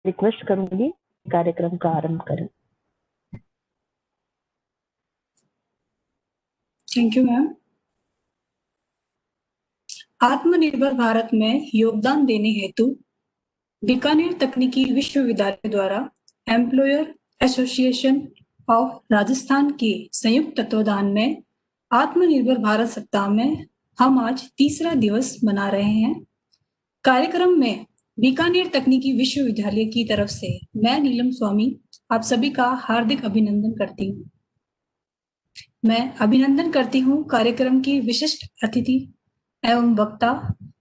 Request करूंगी कार्यक्रम का आरंभ करें। Thank you ma'am. आत्मनिर्भर भारत में योगदान देने हेतु बीकानेर तकनीकी विश्वविद्यालय द्वारा एम्प्लॉयर एसोसिएशन ऑफ राजस्थान के संयुक्त तत्वाधान में आत्मनिर्भर भारत सप्ताह में हम आज तीसरा दिवस मना रहे हैं। कार्यक्रम में बीकानेर तकनीकी विश्वविद्यालय की तरफ से मैं नीलम स्वामी आप सभी का हार्दिक अभिनंदन करती हूँ। मैं अभिनंदन करती हूँ कार्यक्रम की विशिष्ट अतिथि एवं वक्ता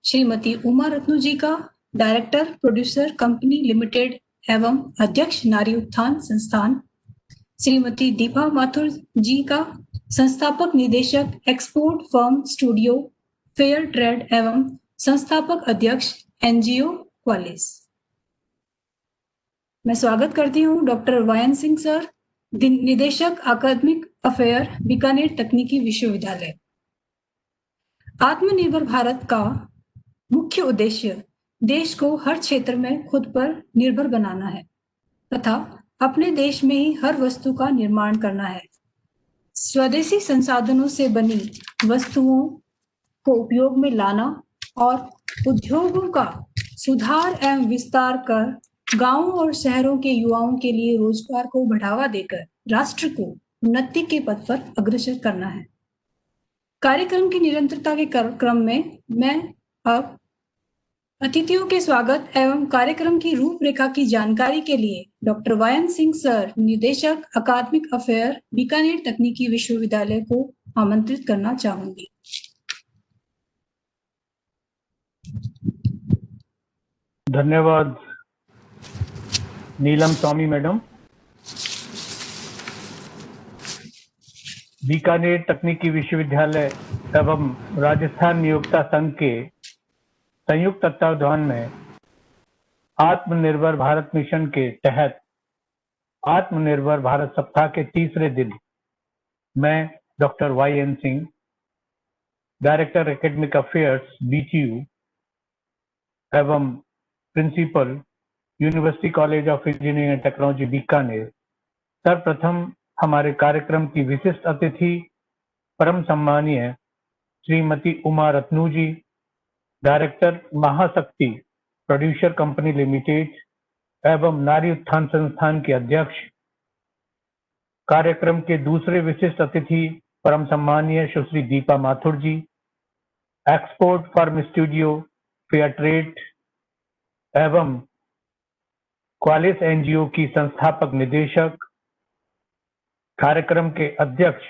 श्रीमती उमा रत्नू जी का, डायरेक्टर प्रोड्यूसर कंपनी लिमिटेड एवं अध्यक्ष नारी उत्थान संस्थान, श्रीमती दीपा माथुर जी का, संस्थापक निदेशक export firm studio fair trade एवं संस्थापक अध्यक्ष एनजीओ क्वालिस। मैं स्वागत करती हूँ डॉक्टर वायन सिंह सर, निदेशक अकादमिक अफेयर बीकानेर तकनीकी विश्वविद्यालय। आत्मनिर्भर भारत का मुख्य उद्देश्य देश को हर क्षेत्र में खुद पर निर्भर बनाना है तथा अपने देश में ही हर वस्तु का निर्माण करना है। स्वदेशी संसाधनों से बनी वस्तुओं को उपयोग में लाना और उद्योगों का सुधार एवं विस्तार कर गांवों और शहरों के युवाओं के लिए रोजगार को बढ़ावा देकर राष्ट्र को उन्नति के पथ पर अग्रसर करना है। कार्यक्रम की निरंतरता के क्रम में मैं अब अतिथियों के स्वागत एवं कार्यक्रम की रूपरेखा की जानकारी के लिए डॉक्टर वायन सिंह सर, निदेशक अकादमिक अफेयर बीकानेर तकनीकी विश्वविद्यालय को आमंत्रित करना चाहूंगी। धन्यवाद नीलम स्वामी मैडम। बीकानेर तकनीकी विश्वविद्यालय एवं राजस्थान नियोक्ता संघ के संयुक्त तत्वावधान में आत्मनिर्भर भारत मिशन के तहत आत्मनिर्भर भारत सप्ताह के तीसरे दिन मैं doctor Y N Singh, director academic affairs BTU एवं principal university college of engineering and technology Bikaner, सर्वप्रथम हमारे कार्यक्रम की विशिष्ट अतिथि परम सम्मानीय Shrimati Uma Ratnu ji, director Mahashakti producer company limited एवं नारी उत्थान संस्थान के अध्यक्ष। कार्यक्रम के दूसरे विशिष्ट अतिथि परम सम्मानीय Sushri Deepa Mathur ji, export firm studio fair trade एवं क्वालिस एनजीओ की संस्थापक निदेशक। कार्यक्रम के अध्यक्ष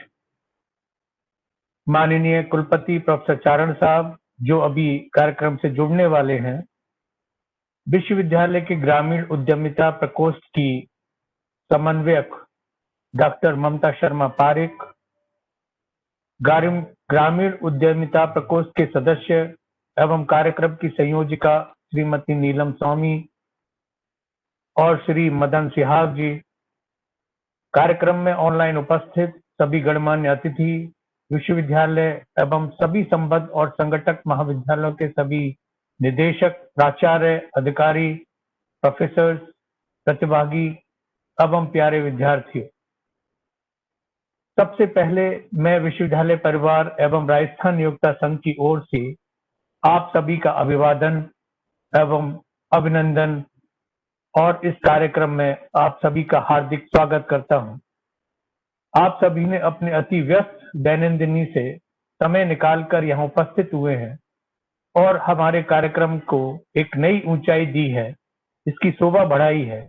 माननीय कुलपति प्रोफेसर चारण साहब, जो अभी कार्यक्रम से जुड़ने वाले हैं। विश्वविद्यालय के ग्रामीण उद्यमिता प्रकोष्ठ की समन्वयक डॉक्टर ममता शर्मा पारिक, ग्रामीण उद्यमिता प्रकोष्ठ के सदस्य एवं कार्यक्रम की संयोजिका श्रीमती नीलम स्वामी और श्री मदन सिहाग जी। कार्यक्रम में ऑनलाइन उपस्थित सभी गणमान्य अतिथि, विश्वविद्यालय एवं सभी संबद्ध और संगठक महाविद्यालयों के सभी निदेशक, प्राचार्य, अधिकारी, प्रोफेसर, प्रतिभागी एवं प्यारे विद्यार्थियों, सबसे पहले मैं विश्वविद्यालय परिवार एवं राजस्थान नियोक्ता संघ की ओर से आप सभी का अभिवादन एवं अभिनंदन और इस कार्यक्रम में आप सभी का हार्दिक स्वागत करता हूं। आप सभी ने अपने अति व्यस्त दैनंदिनी से समय निकालकर यहाँ उपस्थित हुए हैं और हमारे कार्यक्रम को एक नई ऊंचाई दी है, इसकी शोभा बढ़ाई है।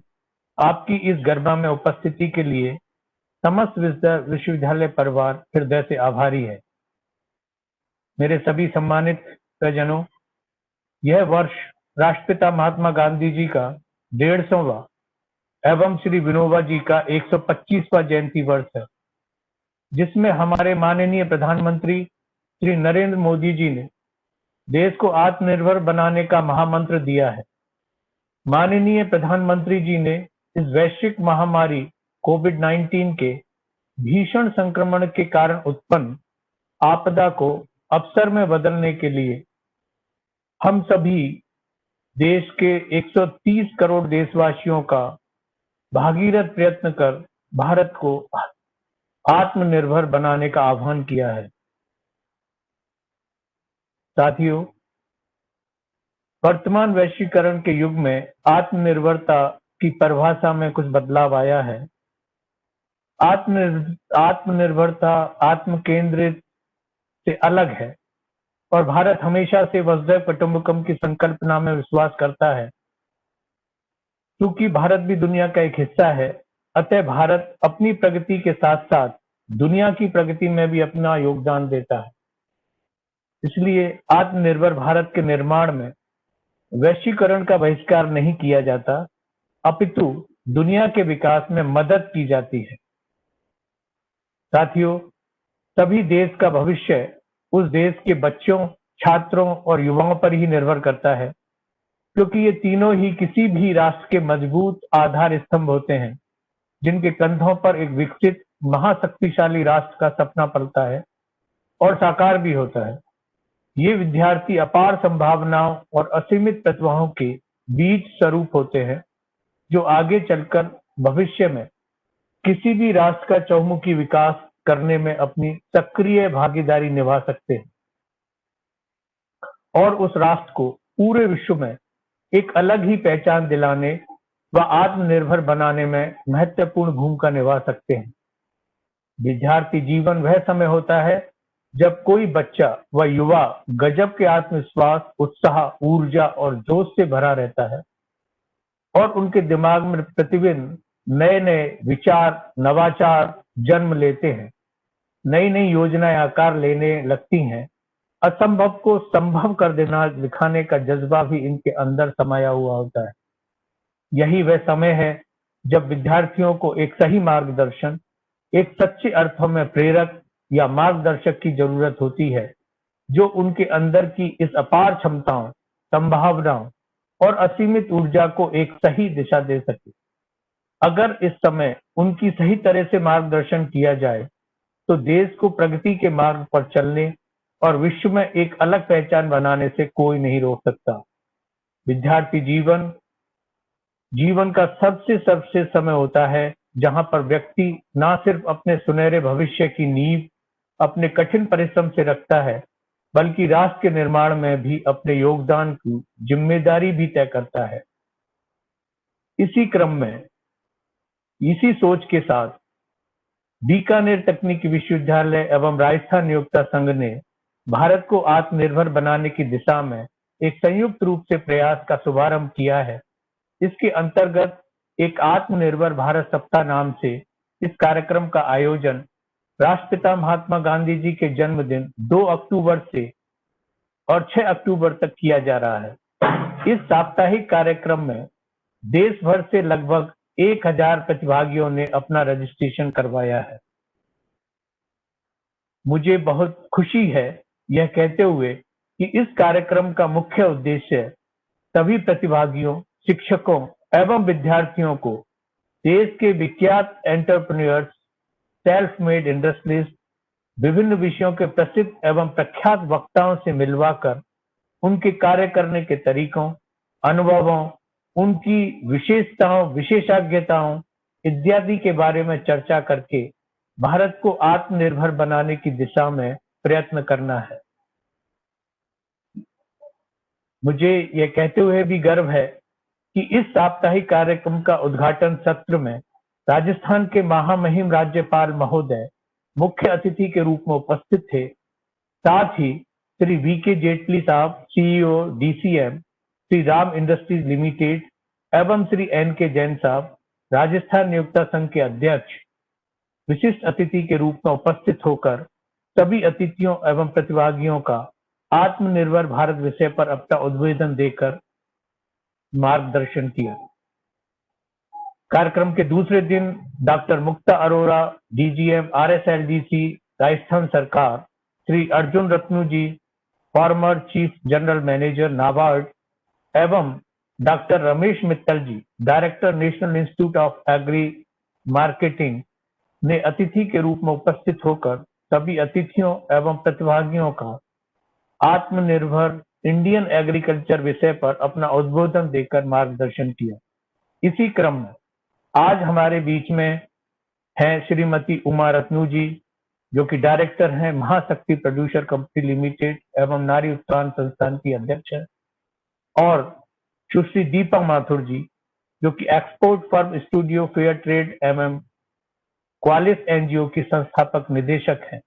आपकी इस गरिमा में उपस्थिति के लिए समस्त विश्वविद्यालय परिवार हृदय से आभारी है। मेरे सभी सम्मानित स्वजनों, यह वर्ष राष्ट्रपिता महात्मा गांधी जी का 150वां एवं श्री विनोबा जी का 125वां जयंती वर्ष है, जिसमें हमारे माननीय प्रधानमंत्री श्री नरेंद्र मोदी जी ने देश को आत्मनिर्भर बनाने का महामंत्र दिया है। माननीय प्रधानमंत्री जी ने इस वैश्विक महामारी कोविड-19 के भीषण संक्रमण के कारण उत्पन्न आपदा को अवसर में बदलने के लिए हम सभी देश के 130 करोड़ देशवासियों का भागीरथ प्रयत्न कर भारत को आत्मनिर्भर बनाने का आह्वान किया है। साथियों, वर्तमान वैश्वीकरण के युग में आत्मनिर्भरता की परिभाषा में कुछ बदलाव आया है। आत्मनिर्भरता आत्म केंद्रित से अलग है और भारत हमेशा से वसुधैव कुटुंबकम की संकल्पना में विश्वास करता है। क्योंकि भारत भी दुनिया का एक हिस्सा है, अतः भारत अपनी प्रगति के साथ साथ दुनिया की प्रगति में भी अपना योगदान देता है। इसलिए आत्मनिर्भर भारत के निर्माण में वैश्वीकरण का बहिष्कार नहीं किया जाता, अपितु दुनिया के विकास में मदद की जाती है। साथियों, सभी देश का भविष्य उस देश के बच्चों, छात्रों और युवाओं पर ही निर्भर करता है, क्योंकि ये तीनों ही किसी भी राष्ट्र के मजबूत आधार स्तंभ होते हैं, जिनके कंधों पर एक विकसित महाशक्तिशाली राष्ट्र का सपना पलता है और साकार भी होता है। ये विद्यार्थी अपार संभावनाओं और असीमित प्रतिभाओं के बीज स्वरूप होते हैं, जो आगे चलकर भविष्य में किसी भी राष्ट्र का चहुमुखी विकास करने में अपनी सक्रिय भागीदारी निभा सकते हैं और उस राष्ट्र को पूरे विश्व में एक अलग ही पहचान दिलाने व आत्मनिर्भर बनाने में महत्वपूर्ण भूमिका निभा सकते हैं। विद्यार्थी जीवन वह समय होता है जब कोई बच्चा व युवा गजब के आत्मविश्वास, उत्साह, ऊर्जा और जोश से भरा रहता है और उनके दिमाग में प्रतिदिन नए नए विचार, नवाचार जन्म लेते हैं। नई नई योजनाएं आकार लेने लगती हैं। असंभव को संभव कर देना दिखाने का जज्बा भी इनके अंदर समाया हुआ होता है। यही वह समय है जब विद्यार्थियों को एक सही मार्गदर्शन, एक सच्चे अर्थों में प्रेरक या मार्गदर्शक की जरूरत होती है, जो उनके अंदर की इस अपार क्षमताओं, संभावनाओं और असीमित ऊर्जा को एक सही दिशा दे सके। अगर इस समय उनकी सही तरह से मार्गदर्शन किया जाए, तो देश को प्रगति के मार्ग पर चलने और विश्व में एक अलग पहचान बनाने से कोई नहीं रोक सकता। विद्यार्थी जीवन का सबसे सर्वश्रेष्ठ समय होता है, जहां पर व्यक्ति न सिर्फ अपने सुनहरे भविष्य की नींव अपने कठिन परिश्रम से रखता है, बल्कि राष्ट्र के निर्माण में भी अपने योगदान की जिम्मेदारी भी तय करता है। इसी क्रम में, इसी सोच के साथ बीकानेर तकनीकी विश्वविद्यालय एवं राजस्थान नियोक्ता संघ ने भारत को आत्मनिर्भर बनाने की दिशा में एक संयुक्त रूप से प्रयास का शुभारंभ किया है। इसके अंतर्गत एक आत्मनिर्भर भारत सप्ताह नाम से इस कार्यक्रम का आयोजन राष्ट्रपिता महात्मा गांधी जी के जन्मदिन 2 अक्टूबर से और 6 अक्टूबर तक किया जा रहा है। इस साप्ताहिक कार्यक्रम में देश भर से लगभग 1000 प्रतिभागियों ने अपना रजिस्ट्रेशन करवाया है। मुझे बहुत खुशी है यह कहते हुए कि इस कार्यक्रम का मुख्य उद्देश्य सभी प्रतिभागियों, शिक्षकों एवं विद्यार्थियों को देश के विख्यात एंटरप्रेन्योर्स, सेल्फ मेड इंडस्ट्रीज, विभिन्न विषयों के प्रसिद्ध एवं प्रख्यात वक्ताओं से मिलवाकर उनके कार्य करने के तरीकों, अनुभवों, उनकी विशेषताओं, विशेषज्ञताओं इत्यादि के बारे में चर्चा करके भारत को आत्मनिर्भर बनाने की दिशा में प्रयत्न करना है। मुझे यह कहते हुए भी गर्व है कि इस साप्ताहिक कार्यक्रम का उद्घाटन सत्र में राजस्थान के महामहिम राज्यपाल महोदय मुख्य अतिथि के रूप में उपस्थित थे। साथ ही श्री वीके जेटली साहब, CEO DCM Shri Ram industries limited एवं श्री एनके जैन साहब, राजस्थान नियोक्ता संघ के अध्यक्ष, विशिष्ट अतिथि के रूप में उपस्थित होकर सभी अतिथियों एवं प्रतिभागियों का आत्मनिर्भर भारत विषय पर अपना उद्बोधन देकर मार्गदर्शन किया। कार्यक्रम के दूसरे दिन doctor Mukta Arora, DGM RSLDC Rajasthan सरकार, Shri Arjun Ratnu ji, former chief general manager NABARD एवं doctor Ramesh Mittal ji, director national institute of agri marketing ने अतिथि के रूप में उपस्थित होकर सभी अतिथियों एवं प्रतिभागियों का आत्मनिर्भर इंडियन एग्रीकल्चर विषय पर अपना उद्बोधन देकर मार्गदर्शन किया। इसी क्रम में आज हमारे बीच में हैं श्रीमती उमा रत्नू जी, जो कि डायरेक्टर हैं महाशक्ति प्रोड्यूसर कंपनी लिमिटेड एवं नारी उत्थान संस्थान की अध्यक्ष है, और सुश्री दीपा माथुर जी, जो कि export firm studio fair trade एवं क्वालिस एनजीओ की संस्थापक निदेशक हैं।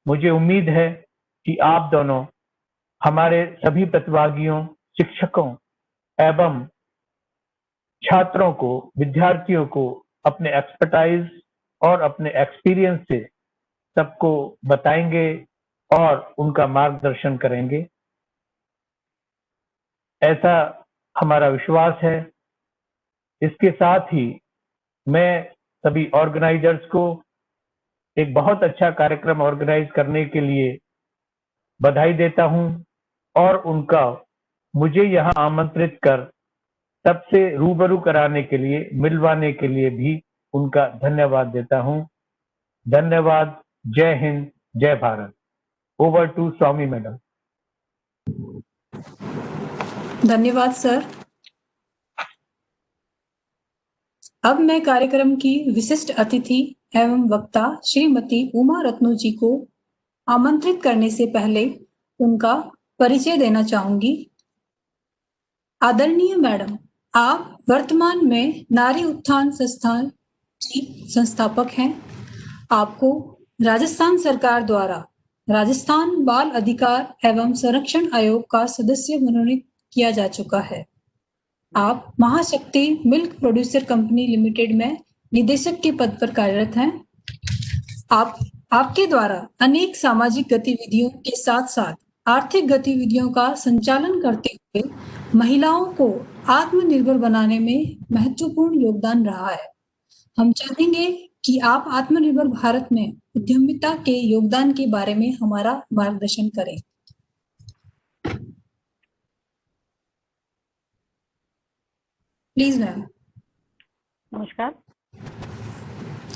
मुझे उम्मीद है कि आप दोनों हमारे सभी प्रतिभागियों, शिक्षकों एवं छात्रों को, विद्यार्थियों को अपने एक्सपर्टाइज और अपने एक्सपीरियंस से सबको बताएंगे और उनका मार्गदर्शन करेंगे, ऐसा हमारा विश्वास है। इसके साथ ही मैं सभी ऑर्गेनाइजर्स को एक बहुत अच्छा कार्यक्रम ऑर्गेनाइज करने के लिए बधाई देता हूं और उनका मुझे यहां आमंत्रित कर सबसे रूबरू कराने के लिए, मिलवाने के लिए भी उनका धन्यवाद देता हूं। धन्यवाद। जय हिंद, जय Bharat. Over to Swami madam. धन्यवाद सर। अब मैं कार्यक्रम की विशिष्ट अतिथि एवं वक्ता श्रीमती उमा रत्नू जी को आमंत्रित करने से पहले उनका परिचय देना चाहूंगी। आदरणीय मैडम, आप वर्तमान में नारी उत्थान संस्थान की संस्थापक हैं। आपको राजस्थान सरकार द्वारा राजस्थान बाल अधिकार एवं संरक्षण आयोग का सदस्य मनोनीत किया जा चुका है। आप महाशक्ति मिल्क प्रोड्यूसर कंपनी लिमिटेड में निदेशक के पद पर कार्यरत हैं। आपके द्वारा अनेक सामाजिक गतिविधियों के साथ साथ आर्थिक गतिविधियों का संचालन करते हुए महिलाओं को आत्मनिर्भर बनाने में महत्वपूर्ण योगदान रहा है। हम चाहेंगे कि आप आत्मनिर्भर भारत में उद्यमिता के योगदान के बारे में हमारा मार्गदर्शन करें। Please ma'am. नमस्कार।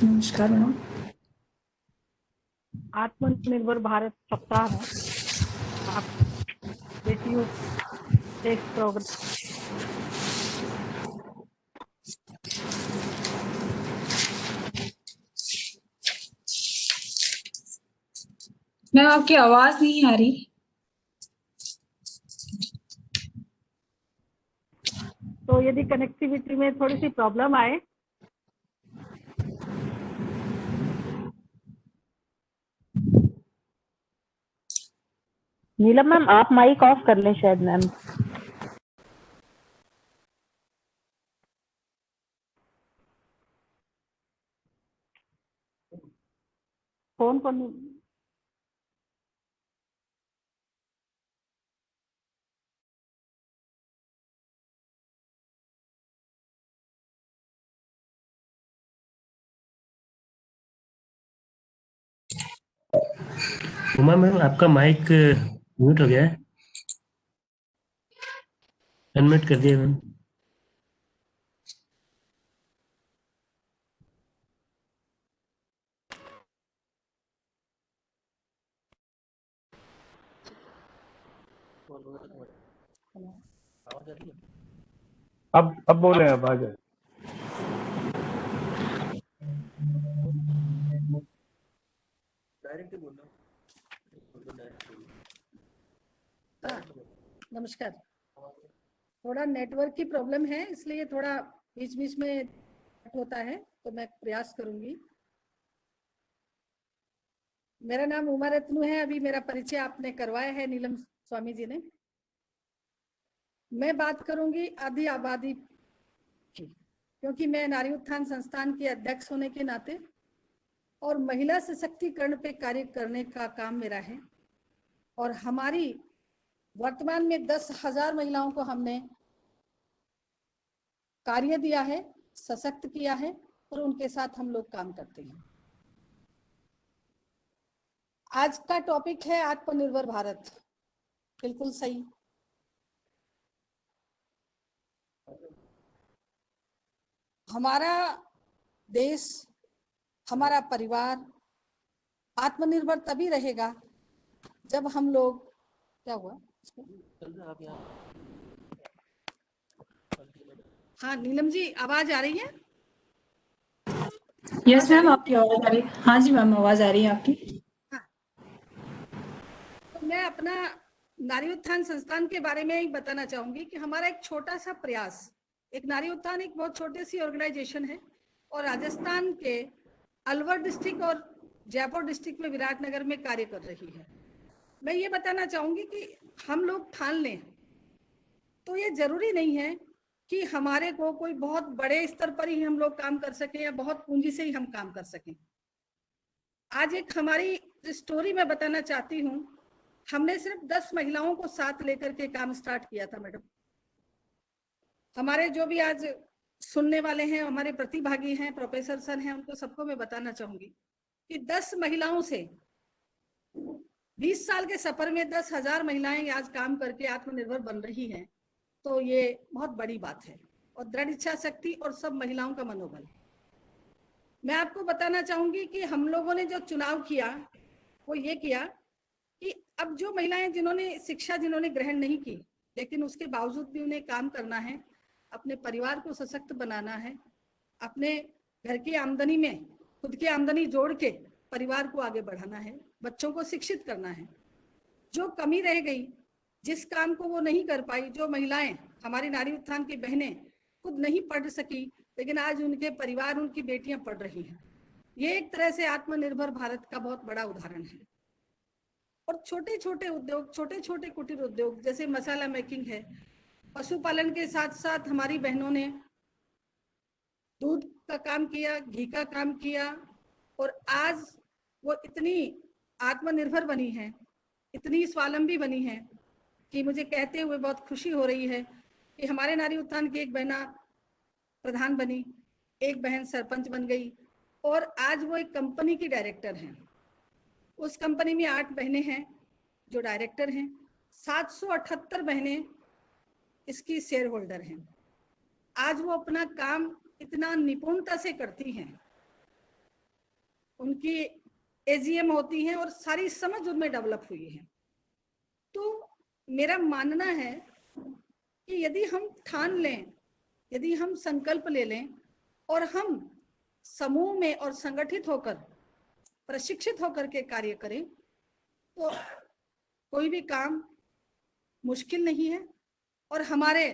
नमस्कार मैडम। आत्मनिर्भर भारत सप्ताह है। आप बेटियों एक प्रोग्राम मैम, आपकी आवाज नहीं आ रही। तो यदि कनेक्टिविटी में थोड़ी सी प्रॉब्लम आए नीलम मैम, आप माइक ऑफ कर लें शायद मैम। फोन को उमा मैम, आपका माइक म्यूट हो गया है, अनम्यूट कर दिया मैम। अब बोले, अब आ जाए। नमस्कार। थोड़ा नेटवर्क की प्रॉब्लम है, इसलिए थोड़ा बीच बीच में होता है, तो मैं प्रयास करूंगी। मेरा नाम उमा रत्नू है। अभी मेरा परिचय आपने करवाया है नीलम स्वामी जी ने। मैं बात करूंगी आदि आबादी की, क्योंकि मैं नारी उत्थान संस्थान की अध्यक्ष होने के नाते और महिला सशक्तिकरण पे कार्य करने का काम मेरा है। और हमारी वर्तमान में 10,000 महिलाओं को हमने कार्य दिया है, सशक्त किया है और उनके साथ हम लोग काम करते हैं। आज का टॉपिक है आत्मनिर्भर भारत। बिल्कुल सही। हमारा देश, हमारा परिवार आत्मनिर्भर तभी रहेगा जब हम लोग, क्या हुआ, हाँ नीलम जी, आवाज आ रही है? यस मैम, आपकी आवाज आ रही है। हाँ जी मैम, आवाज आ रही है आपकी। हाँ, तो मैं अपना नारी उत्थान संस्थान के बारे में ही बताना चाहूंगी कि हमारा एक छोटा सा प्रयास, एक नारी उत्थान एक बहुत छोटी सी ऑर्गेनाइजेशन है और राजस्थान के अलवर डिस्ट्रिक्ट और जयपुर डिस्ट्रिक्ट में विराटनगर में कार्य कर रही है। मैं ये बताना चाहूंगी कि हम लोग ठान लें तो ये जरूरी नहीं है कि हमारे को कोई बहुत बड़े स्तर पर ही हम लोग काम कर सकें या बहुत पूंजी से ही हम काम कर सकें। आज एक हमारी स्टोरी मैं बताना चाहती हूँ। हमने सिर्फ 10 महिलाओं को साथ लेकर के काम स्टार्ट किया था मैडम। हमारे जो भी आज सुनने वाले हैं, हमारे प्रतिभागी हैं, प्रोफेसर सर हैं, उनको सबको मैं बताना चाहूंगी कि 10 महिलाओं से 20 साल के सफर में 10,000 महिलाएं आज काम करके आत्मनिर्भर बन रही हैं। तो ये बहुत बड़ी बात है और दृढ़ इच्छा शक्ति और सब महिलाओं का मनोबल। मैं आपको बताना चाहूंगी कि हम लोगों ने जो चुनाव किया वो ये किया कि अब जो महिलाएं जिन्होंने शिक्षा ग्रहण नहीं की लेकिन उसके बावजूद भी उन्हें काम करना है, अपने परिवार को सशक्त बनाना है, अपने घर की आमदनी में खुद की आमदनी जोड़ के परिवार को आगे बढ़ाना है, बच्चों को शिक्षित करना है। जो कमी रह गई, जिस काम को वो नहीं कर पाई, जो महिलाएं हमारी नारी उत्थान की बहनें खुद नहीं पढ़ सकी लेकिन आज उनके परिवार, उनकी बेटियां पढ़ रही हैं, ये एक तरह से आत्मनिर्भर भारत का बहुत बड़ा उदाहरण है। और छोटे छोटे उद्योग, छोटे छोटे कुटीर उद्योग जैसे मसाला मेकिंग है, पशुपालन के साथ साथ हमारी बहनों ने दूध का काम किया, घी का काम किया और आज वो इतनी आत्मनिर्भर बनी है, इतनी स्वावलंबी बनी है कि मुझे कहते हुए बहुत खुशी हो रही है कि हमारे नारी उत्थान की एक बहना प्रधान बनी, एक बहन सरपंच बन गई और आज वो एक कंपनी की डायरेक्टर हैं। उस कंपनी में 8 बहनें हैं जो डायरेक्टर हैं, 778 बहनें इसकी शेयर होल्डर हैं। आज वो अपना काम इतना निपुणता से करती हैं, उनकी एजीएम होती हैं और सारी समझ उनमें डेवलप हुई है। तो मेरा मानना है कि यदि हम ठान लें, यदि हम संकल्प ले लें और हम समूह में और संगठित होकर, प्रशिक्षित होकर के कार्य करें तो कोई भी काम मुश्किल नहीं है। और हमारे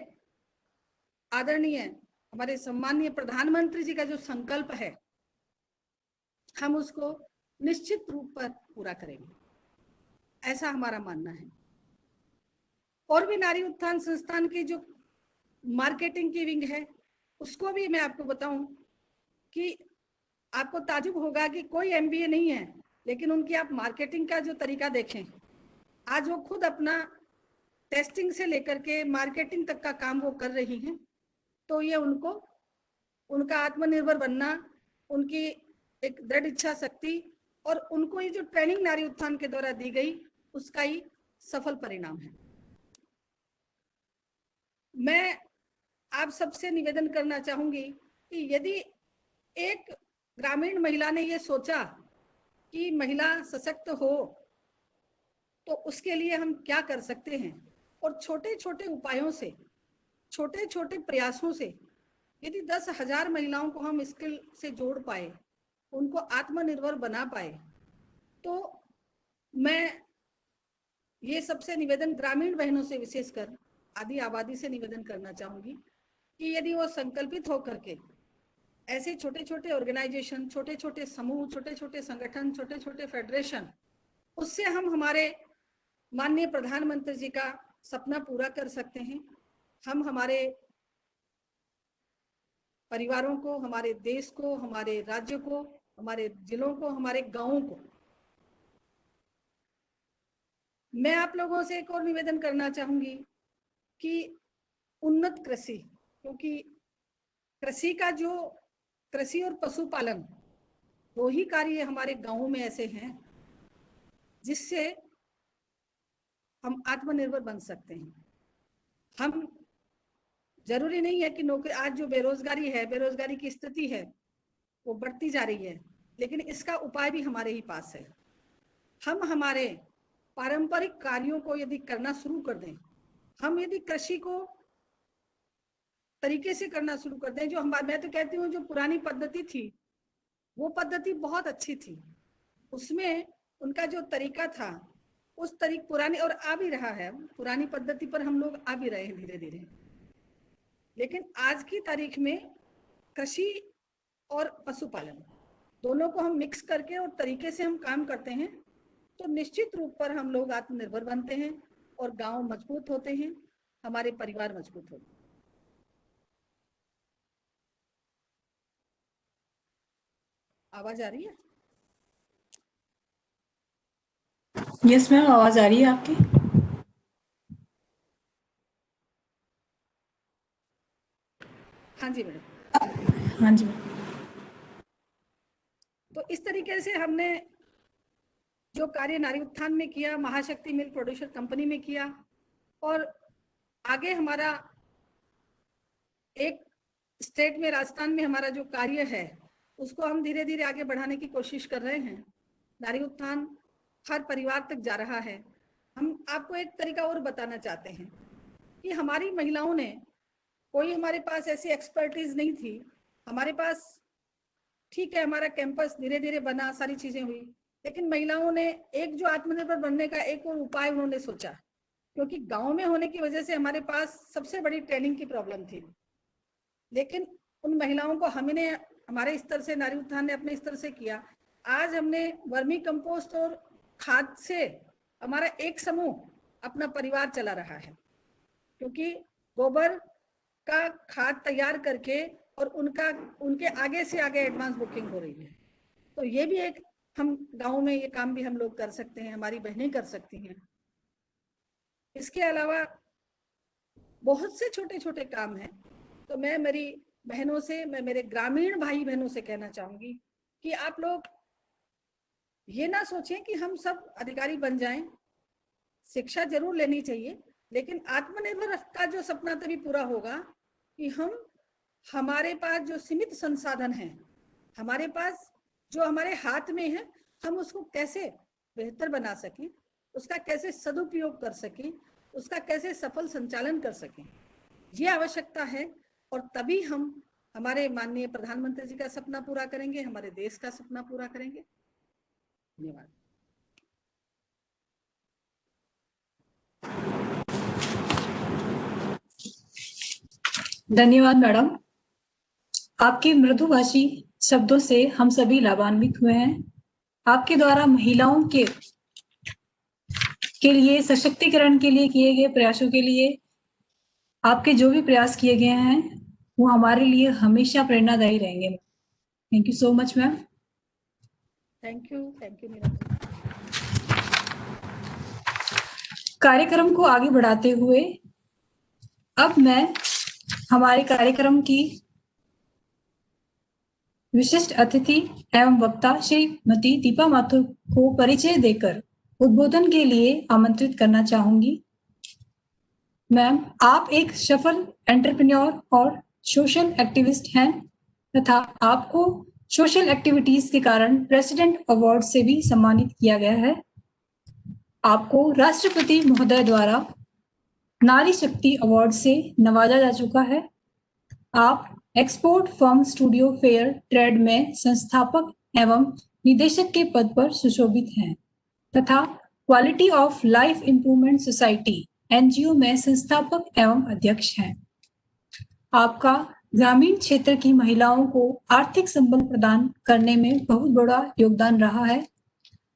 आदरणीय, हमारे सम्माननीय प्रधानमंत्री जी का जो संकल्प है, हम उसको निश्चित रूप पर पूरा करेंगे, ऐसा हमारा मानना है। और भी नारी उत्थान संस्थान की जो मार्केटिंग की विंग है, उसको भी मैं आपको बताऊं कि आपको ताजुब होगा कि कोई एमबीए नहीं है लेकिन उनकी आप मार्केटिंग का जो तरीका देखें, आज वो खुद अपना टेस्टिंग से लेकर के मार्केटिंग तक का काम वो कर रही हैं। तो ये उनको, उनका आत्मनिर्भर बनना, उनकी एक दृढ़ इच्छा शक्ति और उनको ये जो ट्रेनिंग नारी उत्थान के द्वारा दी गई उसका ही सफल परिणाम है। मैं आप सबसे निवेदन करना चाहूंगी कि यदि एक ग्रामीण महिला ने ये सोचा कि महिला सशक्त हो तो उसके लिए हम क्या कर सकते हैं, और छोटे छोटे उपायों से, छोटे छोटे प्रयासों से यदि 10,000 महिलाओं को हम स्किल से जोड़ पाए, उनको आत्मनिर्भर बना पाए, तो मैं ये सबसे निवेदन ग्रामीण बहनों से, विशेषकर आदि आबादी से निवेदन करना चाहूंगी कि यदि वो संकल्पित होकर के ऐसे छोटे छोटे ऑर्गेनाइजेशन, छोटे छोटे समूह, छोटे छोटे संगठन, छोटे छोटे फेडरेशन, उससे हम हमारे माननीय प्रधानमंत्री जी का सपना पूरा कर सकते हैं। हम हमारे परिवारों को, हमारे देश को, हमारे राज्य को, हमारे जिलों को, हमारे गांवों को। मैं आप लोगों से एक और निवेदन करना चाहूंगी कि उन्नत कृषि, क्योंकि कृषि का जो, कृषि और पशुपालन, वो ही कार्य हमारे गांवों में ऐसे हैं जिससे हम आत्मनिर्भर बन सकते हैं। हम, जरूरी नहीं है कि नौकरी, आज जो बेरोजगारी है, बेरोजगारी की स्थिति है वो बढ़ती जा रही है, लेकिन इसका उपाय भी हमारे ही पास है। हम हमारे पारंपरिक कार्यों को यदि करना शुरू कर दें, हम यदि कृषि को तरीके से करना शुरू कर दें, जो मैं तो कहती हूँ जो पुरानी पद्धति थी वो पद्धति बहुत अच्छी थी, उसमें उनका जो तरीका था उस पुरानी और आ भी रहा है, पुरानी पद्धति पर हम लोग आ भी रहे हैं धीरे धीरे। लेकिन आज की तारीख में कृषि और पशुपालन दोनों को हम मिक्स करके और तरीके से हम काम करते हैं तो निश्चित रूप पर हम लोग आत्मनिर्भर बनते हैं और गांव मजबूत होते हैं, हमारे परिवार मजबूत होते हैं। आवाज आ रही है? यस मैम, आवाज आ रही है आपकी। हाँ जी मैडम। हाँ जी। तो इस तरीके से हमने जो कार्य नारी उत्थान में किया, महाशक्ति मिल्क प्रोड्यूसर कंपनी में किया, और आगे हमारा एक स्टेट में, राजस्थान में हमारा जो कार्य है उसको हम धीरे धीरे आगे बढ़ाने की कोशिश कर रहे हैं। नारी उत्थान हर परिवार तक जा रहा है। हम आपको एक तरीका और बताना चाहते हैं कि हमारी महिलाओं ने, कोई हमारे पास ऐसी एक्सपर्टीज नहीं थी, हमारे पास ठीक है हमारा कैंपस धीरे धीरे बना, सारी चीजें हुई, लेकिन महिलाओं ने एक जो आत्मनिर्भर बनने का एक और उपाय उन्होंने सोचा, क्योंकि गांव में होने की वजह से हमारे पास सबसे बड़ी ट्रेनिंग की प्रॉब्लम थी। लेकिन उन महिलाओं को हमने हमारे स्तर से, नारी उत्थान ने अपने स्तर से किया। आज हमने वर्मी कंपोस्ट और खाद से हमारा एक समूह अपना परिवार चला रहा है, क्योंकि गोबर का खाद तैयार करके और उनके आगे से आगे एडवांस बुकिंग हो रही है। तो ये भी एक, हम गांव में ये काम भी हम लोग कर सकते हैं, हमारी बहनें कर सकती हैं। इसके अलावा बहुत से छोटे छोटे काम हैं। तो मैं मेरी बहनों से, मैं मेरे ग्रामीण भाई बहनों से कहना चाहूंगी कि आप लोग ये ना सोचें कि हम सब अधिकारी बन जाएं। शिक्षा जरूर लेनी चाहिए, लेकिन आत्मनिर्भर का जो सपना तभी पूरा होगा कि हम, हमारे पास जो सीमित संसाधन हैं, हमारे पास जो हमारे हाथ में है, हम उसको कैसे बेहतर बना सकें, उसका कैसे सदुपयोग कर सकें, उसका कैसे सफल संचालन कर सकें, ये आवश्यकता है। और तभी हम हमारे माननीय प्रधानमंत्री जी का सपना पूरा करेंगे, हमारे देश का सपना पूरा करेंगे। धन्यवाद। धन्यवाद मैडम, आपके मृदुभाषी शब्दों से हम सभी लाभान्वित हुए हैं। आपके द्वारा महिलाओं के लिए सशक्तिकरण के लिए किए गए प्रयासों के लिए, आपके जो भी प्रयास किए गए हैं वो हमारे लिए हमेशा प्रेरणादायी रहेंगे। Thank you so much ma'am. Thank you Meera. कार्यक्रम को आगे बढ़ाते हुए अब मैं हमारे कार्यक्रम की विशिष्ट अतिथि एवं वक्ता श्रीमती दीपा माथुर को परिचय देकर उद्बोधन के लिए आमंत्रित करना चाहूंगी। मैम, आप एक सफल एंटरप्रेन्योर और सोशल एक्टिविस्ट हैं तथा आपको सोशल एक्टिविटीज के कारण प्रेसिडेंट अवार्ड से भी सम्मानित किया गया है। आपको राष्ट्रपति महोदय द्वारा नारी शक्ति अवार्ड से नवाजा जा चुका है। आप export firm studio fair trade में संस्थापक एवं निदेशक के पद पर सुशोभित हैं तथा quality of life improvement society NGO में संस्थापक एवं अध्यक्ष हैं। आपका ग्रामीण क्षेत्र की महिलाओं को आर्थिक संबल प्रदान करने में बहुत बड़ा योगदान रहा है।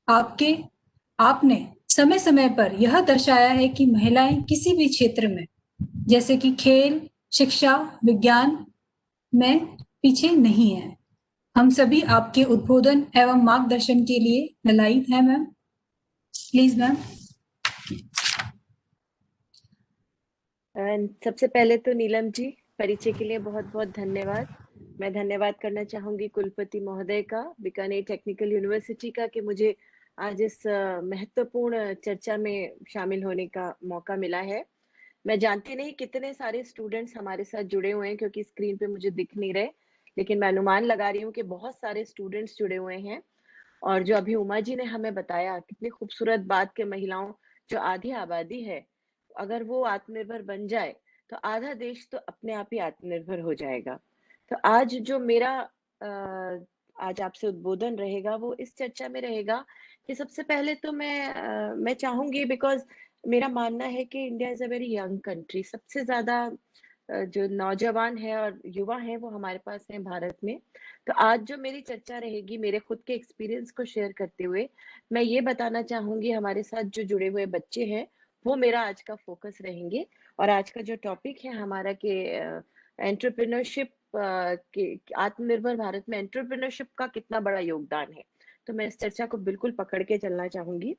आपने समय समय पर यह दर्शाया है कि महिलाएं किसी भी क्षेत्र में, जैसे कि खेल, शिक्षा, विज्ञान में पीछे नहीं है। हम सभी आपके उद्बोधन एवं मार्गदर्शन के लिए लालायित हैं मैम। Please ma'am. सबसे पहले तो नीलम जी, परिचय के लिए बहुत बहुत धन्यवाद। मैं धन्यवाद करना चाहूंगी कुलपति महोदय का, बीकानेर टेक्निकल यूनिवर्सिटी का, कि मुझे आज इस महत्वपूर्ण चर्चा में शामिल होने का मौका मिला है। मैं जानती नहीं कितने सारे स्टूडेंट्स हमारे साथ जुड़े हुए हैं, क्योंकि स्क्रीन पे मुझे दिख नहीं रहे, लेकिन मैं अनुमान लगा रही हूँ कि बहुत सारे स्टूडेंट्स जुड़े हुए हैं। और जो अभी उमा जी ने हमें बताया कितनी खूबसूरत बात के महिलाओं जो आधी आबादी है, अगर वो आत्मनिर्भर बन जाए तो आधा देश तो अपने आप ही आत्मनिर्भर हो जाएगा। तो आज जो मेरा आज आपसे उद्बोधन रहेगा वो इस चर्चा में रहेगा कि सबसे पहले तो मैं चाहूंगी, बिकॉज मेरा मानना है कि India is a very young country, सबसे ज्यादा जो नौजवान है और युवा है वो हमारे पास है भारत में। तो आज जो मेरी चर्चा रहेगी मेरे खुद के एक्सपीरियंस को शेयर करते हुए मैं ये बताना चाहूंगी, हमारे साथ जो जुड़े हुए बच्चे हैं वो मेरा आज का फोकस रहेंगे। और आज का जो टॉपिक है हमारा कि एंटरप्रेन्योरशिप के आत्मनिर्भर भारत में एंटरप्रेन्योरशिप का कितना बड़ा योगदान है। तो मैं इस चर्चा को बिल्कुल पकड़ के चलना चाहूंगी।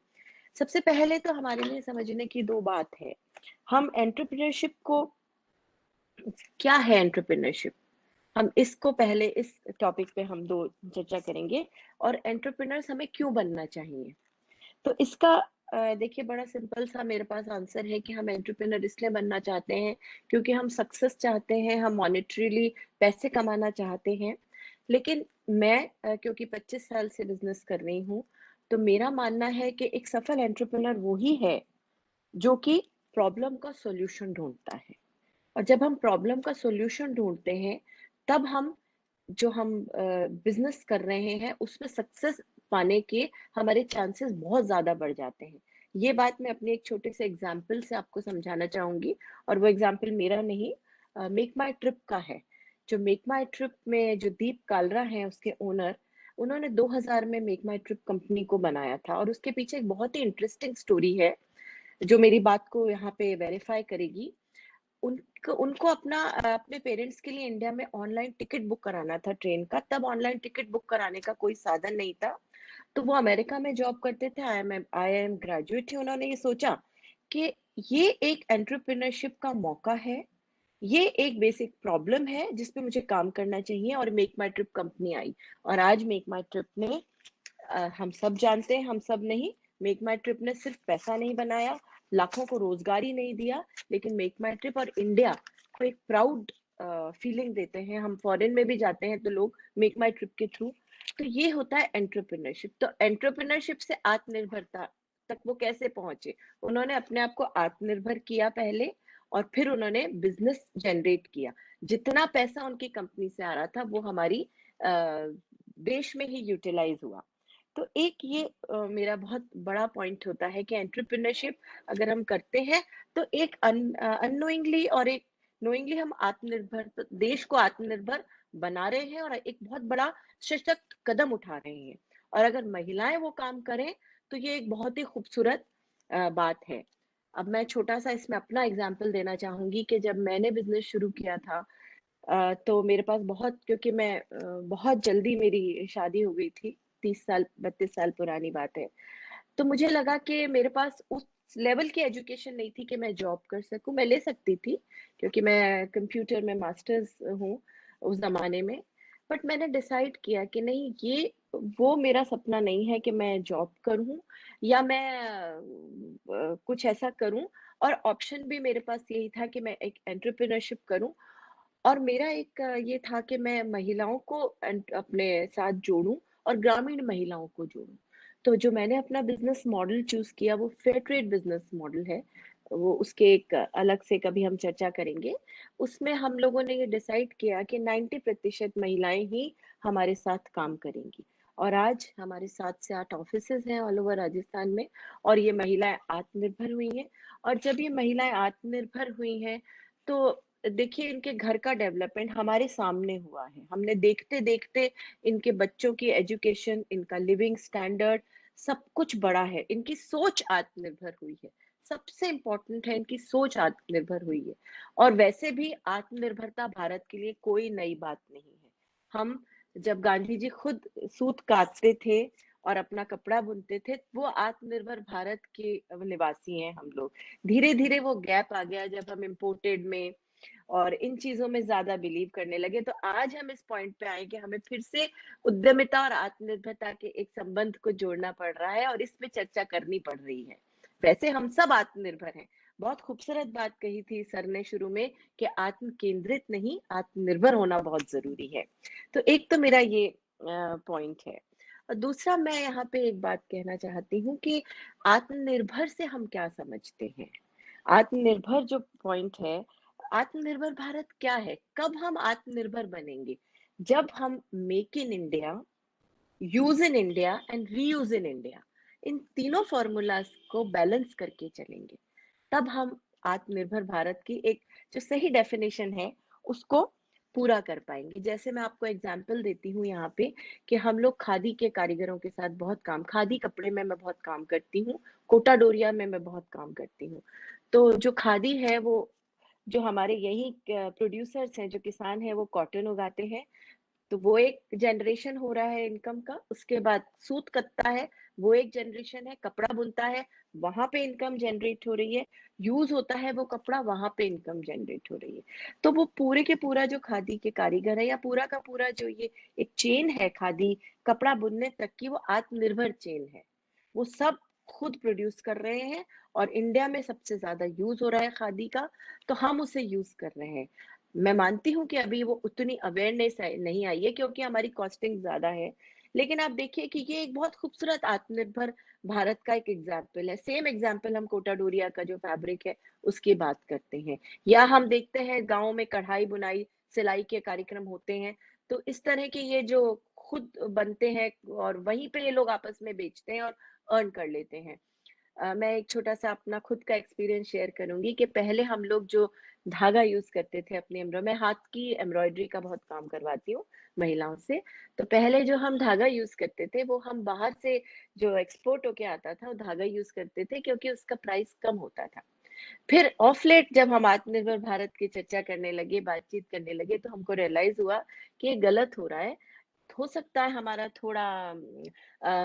सबसे पहले तो हमारे लिए समझने की दो बात है, हम एंटरप्रेन्योरशिप को, क्या है एंटरप्रेन्योरशिप, हम इसको पहले इस टॉपिक पे हम दो चर्चा करेंगे और एंटरप्रेन्योर्स हमें क्यों बनना चाहिए। तो इसका देखिए बड़ा सिंपल सा मेरे पास आंसर है कि हम एंटरप्रेन्योर इसलिए बनना चाहते हैं क्योंकि हम सक्सेस चाहते हैं, हम मॉनेटरीली पैसे कमाना चाहते हैं। लेकिन मैं क्योंकि 25 साल से बिजनेस कर रही हूँ, तो मेरा मानना है कि एक सफल एंटरप्रेन्योर वही है जो कि प्रॉब्लम का सॉल्यूशन ढूंढता है। और जब हम प्रॉब्लम का सॉल्यूशन ढूंढते हैं तब हम जो हम बिजनेस कर रहे हैं उसमें सक्सेस पाने के हमारे चांसेस बहुत ज्यादा बढ़ जाते हैं। ये बात मैं अपने एक छोटे से एग्जाम्पल से आपको समझाना चाहूंगी, और वो एग्जाम्पल मेरा नहीं, मेक माई ट्रिप का है। जो मेक माई ट्रिप में जो दीप कालरा है उसके ओनर, उन्होंने 2000 में मेक माई ट्रिप कंपनी को बनाया था। और उसके पीछे एक बहुत ही इंटरेस्टिंग स्टोरी है जो मेरी बात को यहाँ पे वेरीफाई करेगी। उनको उनको अपने पेरेंट्स के लिए इंडिया में ऑनलाइन टिकट बुक कराना था ट्रेन का। तब ऑनलाइन टिकट बुक कराने का कोई साधन नहीं था, तो वो अमेरिका में जॉब करते थे, आई एम ग्रेजुएट थे। उन्होंने ये सोचा कि ये एक एंटरप्रेन्योरशिप का मौका है, ये एक बेसिक प्रॉब्लम है जिस पे मुझे काम करना चाहिए, और मेक माई ट्रिप कंपनी आई। और आज मेक माई ट्रिप ने हम सब जानते हैं, हम सब नहीं, मेक माई ट्रिप ने सिर्फ पैसा नहीं बनाया, लाखों को रोजगार ही नहीं दिया, लेकिन मेक माई ट्रिप और इंडिया को एक प्राउड फीलिंग देते हैं। हम फॉरेन में भी जाते हैं तो लोग मेक माई ट्रिप के थ्रू, तो ये होता है एंटरप्रेन्योरशिप। तो एंटरप्रेन्योरशिप से आत्मनिर्भरता तक वो कैसे पहुंचे, उन्होंने अपने आप को आत्मनिर्भर किया पहले, और फिर उन्होंने बिजनेस जनरेट किया। जितना पैसा उनकी कंपनी से आ रहा था वो हमारी देश में ही यूटिलाइज हुआ। तो एक ये मेरा बहुत बड़ा पॉइंट होता है कि एंटरप्रेन्योरशिप अगर हम करते हैं तो एक अननोइंगली और एक नोइंगली हम आत्मनिर्भर देश को आत्मनिर्भर बना रहे हैं और एक बहुत बड़ा सशक्त कदम उठा रहे हैं। और अगर महिलाएं वो काम करें तो ये एक बहुत ही खूबसूरत बात है। अब मैं छोटा सा इसमें अपना एग्जाम्पल देना चाहूंगी कि जब मैंने बिजनेस शुरू किया था तो मेरे पास बहुत, क्योंकि मैं बहुत जल्दी मेरी शादी हो गई थी, 30 साल 32 साल पुरानी बात है। तो मुझे लगा कि मेरे पास उस लेवल की एजुकेशन नहीं थी कि मैं जॉब कर सकूं। मैं ले सकती थी क्योंकि मैं कंप्यूटर में मास्टर्स हूँ उस जमाने में, बट मैंने डिसाइड किया कि नहीं, ये वो मेरा सपना नहीं है कि मैं जॉब करूं या मैं कुछ ऐसा करूं। और ऑप्शन भी मेरे पास यही था कि मैं एक एंटरप्रेन्योरशिप करूं। और मेरा एक ये था कि मैं महिलाओं को अपने साथ जोड़ूं और ग्रामीण महिलाओं को जोड़ूं। तो जो मैंने अपना बिजनेस मॉडल चूज किया वो फेयर ट्रेड बिजनेस मॉडल है। वो उसके एक अलग से कभी हम चर्चा करेंगे। उसमें हम लोगों ने ये डिसाइड किया कि 90% महिलाएं ही हमारे साथ काम करेंगी। और आज हमारे 7 से 8 ऑफिसेज हैं ऑल ओवर राजस्थान में, और ये महिलाएं आत्मनिर्भर हुई हैं। और जब ये महिलाएं आत्मनिर्भर हुई हैं तो देखिए इनके घर का डेवलपमेंट हमारे सामने हुआ है। हमने देखते देखते इनके बच्चों की एजुकेशन, इनका लिविंग स्टैंडर्ड, सब कुछ बढ़ा है। इनकी सोच आत्मनिर्भर हुई है, सबसे इम्पोर्टेंट है इनकी सोच आत्मनिर्भर हुई है। और वैसे भी आत्मनिर्भरता भारत के लिए कोई नई बात नहीं है। हम जब गांधी जी खुद सूत काटते थे और अपना कपड़ा बुनते थे, वो आत्मनिर्भर भारत के निवासी हैं हम लोग। धीरे धीरे वो गैप आ गया जब हम इम्पोर्टेड में और इन चीजों में ज्यादा बिलीव करने लगे। तो आज हम इस पॉइंट पे आए कि हमें फिर से उद्यमिता और आत्मनिर्भरता के एक संबंध को जोड़ना पड़ रहा है और इसमें चर्चा करनी पड़ रही है। वैसे हम सब आत्मनिर्भर हैं। बहुत खूबसूरत बात कही थी सर ने शुरू में कि आत्म केंद्रित नहीं, आत्मनिर्भर होना बहुत जरूरी है। तो एक तो मेरा ये पॉइंट है। और दूसरा मैं यहाँ पे एक बात कहना चाहती हूँ कि आत्मनिर्भर से हम क्या समझते हैं। आत्मनिर्भर जो पॉइंट है, आत्मनिर्भर भारत क्या है? कब हम आत्मनिर्भर बनेंगे? जब हम make in India, use in India and reuse in India, इन तीनों फॉर्मूलाज को बैलेंस करके चलेंगे, तब हम आत्मनिर्भर भारत की एक जो सही डेफिनेशन है उसको पूरा कर पाएंगे। जैसे मैं आपको एग्जांपल देती हूँ यहाँ पे कि हम लोग खादी के कारीगरों के साथ बहुत काम, खादी कपड़े में मैं बहुत काम करती हूँ, कोटा डोरिया में मैं बहुत काम करती हूँ। तो जो खादी है वो जो हमारे यही प्रोड्यूसर्स हैं, जो किसान हैं, वो कॉटन उगाते हैं, तो वो एक जनरेशन हो रहा है इनकम का। उसके बाद सूत कतता है, वो एक जनरेशन है, कपड़ा बुनता है, वहां पे इनकम जनरेट हो रही है, यूज होता है वो कपड़ा, वहां पे इनकम जनरेट हो रही है। तो वो पूरे के पूरा जो खादी के कारीगर है या पूरा का पूरा जो ये एक चेन है खादी कपड़ा बुनने तक की, वो आत्मनिर्भर चेन है। वो सब खुद प्रोड्यूस कर रहे हैं और इंडिया में सबसे ज्यादा यूज हो रहा है खादी का, तो हम उसे यूज कर रहे हैं। मैं मानती हूँ कि अभी वो उतनी अवेयरनेस नहीं आई है क्योंकि हमारी कॉस्टिंग ज्यादा है, लेकिन आप देखिए कि ये एक बहुत खूबसूरत आत्मनिर्भर भारत का एक एग्जाम्पल है। सेम एग्जाम्पल हम कोटा डोरिया का जो फैब्रिक है उसकी बात करते हैं, या हम देखते हैं गाँव में कढ़ाई बुनाई सिलाई के कार्यक्रम होते हैं, तो इस तरह के ये जो खुद बनते हैं और वहीं पे ये लोग आपस में बेचते हैं और अर्न कर लेते हैं। मैं एक छोटा सा अपना खुद का एक्सपीरियंस शेयर करूंगी कि पहले हम लोग जो धागा यूज करते थे अपने मैं हाथ की एम्ब्रॉयडरी का बहुत काम करवाती हूँ महिलाओं से। तो पहले जो हम धागा यूज करते थे वो हम बाहर से जो एक्सपोर्ट होके आता था वो धागा यूज करते थे क्योंकि उसका प्राइस कम होता था। फिर ऑफ लेट जब हम आत्मनिर्भर भारत की चर्चा करने लगे, बातचीत करने लगे, तो हमको रियलाइज हुआ कि ये गलत हो रहा है। हो सकता है हमारा थोड़ा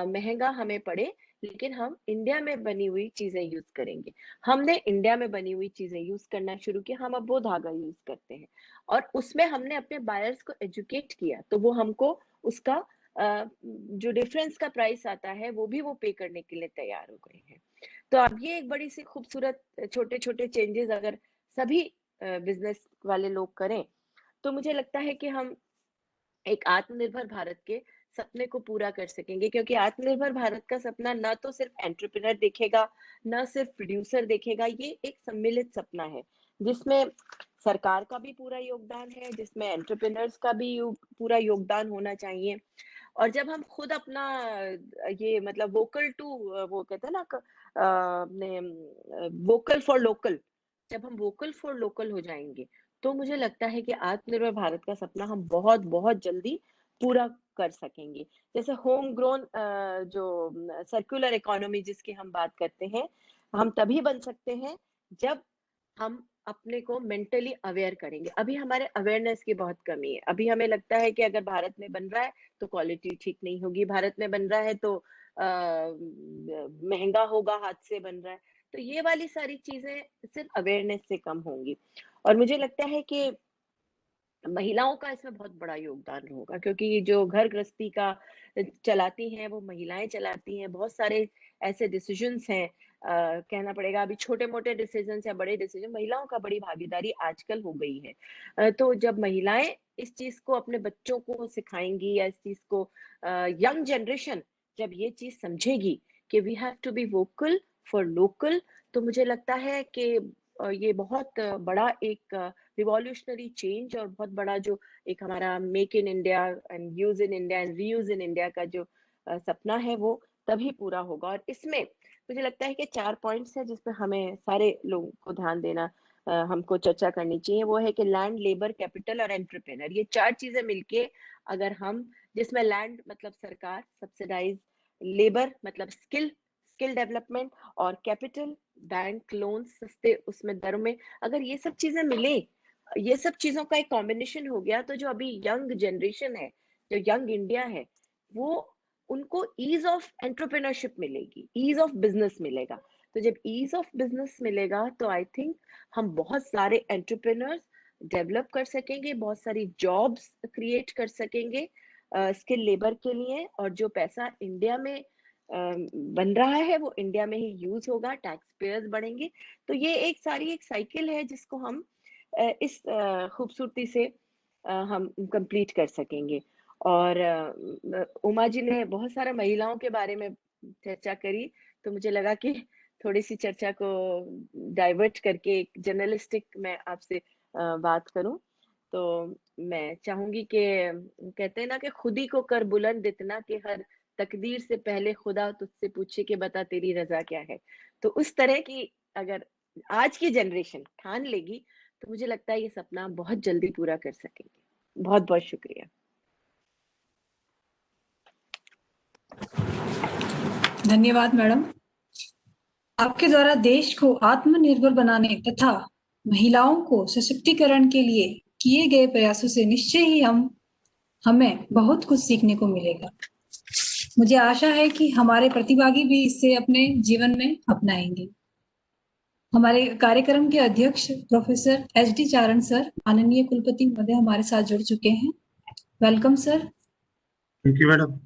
महंगा हमें पड़े, लेकिन हम इंडिया में बनी हुई चीजें यूज करेंगे। हमने इंडिया में बनी हुई चीजें यूज करना शुरू किया, हम अब वो धागा यूज करते हैं और उसमें हमने अपने बायर्स को एजुकेट किया, तो वो हमको उसका जो डिफरेंस का प्राइस आता है वो भी वो पे करने के लिए तैयार हो गए हैं। तो अब ये एक बड़ी सी खूबसूरत छोटे छोटे चेंजेस अगर सभी बिजनेस वाले लोग करें, तो मुझे लगता है कि हम एक आत्मनिर्भर भारत के सपने को पूरा कर सकेंगे। क्योंकि आत्मनिर्भर भारत का सपना ना तो सिर्फ एंटरप्रेन्योर देखेगा, ना सिर्फ प्रोड्यूसर देखेगा, ये एक सम्मिलित सपना है जिसमें सरकार का भी पूरा योगदान है, जिसमें एंटरप्रेन्योर्स का भी पूरा योगदान होना चाहिए। और जब हम खुद अपना ये मतलब वोकल टू वो कहते हैं ना वोकल फॉर लोकल, जब हम वोकल फॉर लोकल हो जाएंगे, तो मुझे लगता है कि आत्मनिर्भर भारत का सपना हम बहुत बहुत जल्दी पूरा कर सकेंगे। जैसे होम ग्रोन जो सर्कुलर इकोनॉमी जिसकी हम बात करते हैं, हम तभी बन सकते हैं जब हम अपने को मेंटली अवेयर करेंगे। अभी हमारे अवेयरनेस की बहुत कमी है। अभी हमें लगता है कि अगर भारत में बन रहा है तो क्वालिटी ठीक नहीं होगी, भारत में बन रहा है तो महंगा होगा, हाथ से बन रहा है। तो ये वाली सारी चीजें सिर्फ अवेयरनेस से कम होंगी। और मुझे लगता है कि महिलाओं का इसमें बहुत बड़ा योगदान होगा, क्योंकि जो घर गृहस्थी का चलाती हैं वो महिलाएं चलाती हैं। बहुत सारे ऐसे डिसीजंस हैं, कहना पड़ेगा अभी छोटे मोटे डिसीजंस या बड़े डिसीजन, महिलाओं का बड़ी भागीदारी आजकल हो गई है। तो जब महिलाएं इस चीज को अपने बच्चों को सिखाएंगी या इस चीज को यंग जनरेशन जब ये चीज समझेगी कि we have to be vocal for local, तो मुझे लगता है कि ये बहुत बड़ा एक रिवॉल्यूशनरी चेंज और बहुत बड़ा जो एक हमारा make in India and use in India and reuse in India का जो सपना है वो तभी पूरा होगा। और इसमें मुझे लगता है कि 4 पॉइंट्स है जिसपे हमें सारे लोगों को ध्यान देना, हमको चर्चा करनी चाहिए। वो है कि लैंड, लेबर, कैपिटल और एंटरप्रेन्योर, ये 4 चीजें मिलके अगर हम, जिसमें लैंड मतलब सरकार सब्सिडाइज, लेबर मतलब स्किल डेवलपमेंट, और कैपिटल बैंक लोन सस्ते उसमें दरों में, अगर ये सब चीजें मिले, ये सब चीजों का एक कॉम्बिनेशन हो गया, तो जो अभी यंग जनरेशन है, जो यंग इंडिया है, वो उनको ईज ऑफ एंटरप्रेन्योरशिप मिलेगी, ईज ऑफ बिजनेस मिलेगा। तो जब ईज ऑफ बिजनेस मिलेगा तो आई थिंक हम बहुत सारे एंटरप्रेन्योर्स डेवलप कर सकेंगे, बहुत सारी जॉब्स क्रिएट कर सकेंगे स्किल लेबर के लिए, और जो पैसा इंडिया में बन रहा है वो इंडिया में ही यूज होगा, टैक्स पेयर्स बढ़ेंगे। तो ये एक सारी एक साइकिल है जिसको हम इस खूबसूरती से हम कंप्लीट कर सकेंगे। और उमा जी ने बहुत सारा महिलाओं के बारे में चर्चा करी, तो मुझे लगा कि थोड़ी सी चर्चा को डाइवर्ट करके एक जर्नलिस्टिक मैं आपसे बात करूं। तो मैं चाहूंगी कि कहते हैं ना कि खुदी को कर बुलंद इतना कि हर तकदीर से पहले खुदा तुझसे पूछे कि बता तेरी रजा क्या है। तो उस तरह की अगर आज की जनरेशन ठान लेगी तो मुझे लगता है ये सपना बहुत जल्दी पूरा कर सकेंगे। बहुत बहुत शुक्रिया। धन्यवाद मैडम। आपके द्वारा देश को आत्मनिर्भर बनाने तथा महिलाओं को सशक्तिकरण के लिए किए गए प्रयासों से निश्चय ही हमें बहुत कुछ सीखने को मिलेगा। मुझे आशा है कि हमारे प्रतिभागी भी इसे अपने जीवन में अपनाएंगे। हमारे कार्यक्रम के अध्यक्ष प्रोफेसर HD चारण सर, माननीय कुलपति महोदय हमारे साथ जुड़ चुके हैं। Welcome sir. Thank you madam.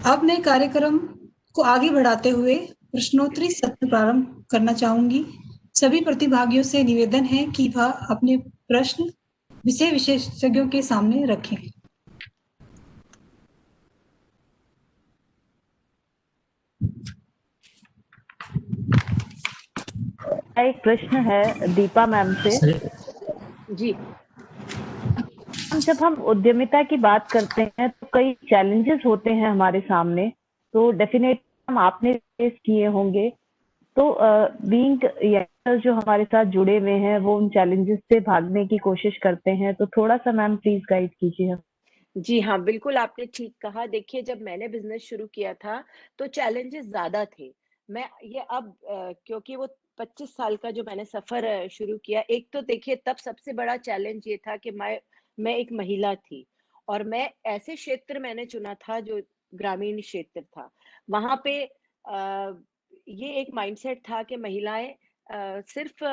अब मैं कार्यक्रम को आगे बढ़ाते हुए प्रश्नोत्तरी सत्र प्रारंभ करना चाहूंगी। सभी प्रतिभागियों से निवेदन है कि वह अपने प्रश्न विषय विशेषज्ञों के सामने रखें। एक प्रश्न है दीपा मैम से। जी, जब हम उद्यमिता की बात करते हैं तो कई चैलेंजेस होते हैं हमारे सामने, तो डेफिनेटली हम आपने फेस किए होंगे। तो बीइंग यंगस्टर्स जो हमारे साथ जुड़े हुए हैं वो उन चैलेंजेस से भागने की कोशिश करते हैं, तो थोड़ा सा मैम प्लीज गाइड कीजिए हम। जी हाँ, बिल्कुल आपने ठीक कहा। देखिए, जब मैंने बिज़नेस शुरू किया था, तो चैलेंजेस ज़्यादा थे। मैं ये अब क्योंकि वो 25 साल का जो मैंने सफ़र शुरू किया, एक तो देखिए तब सबसे बड़ा चैलेंज ये था कि मैं एक महिला थी और मैं ऐसे क्षेत्र मैंने चुना था जो ग्रामीण क्षेत्र था। वहाँ पे ये एक माइंडसेट था कि महिलाएँ सिर्फ़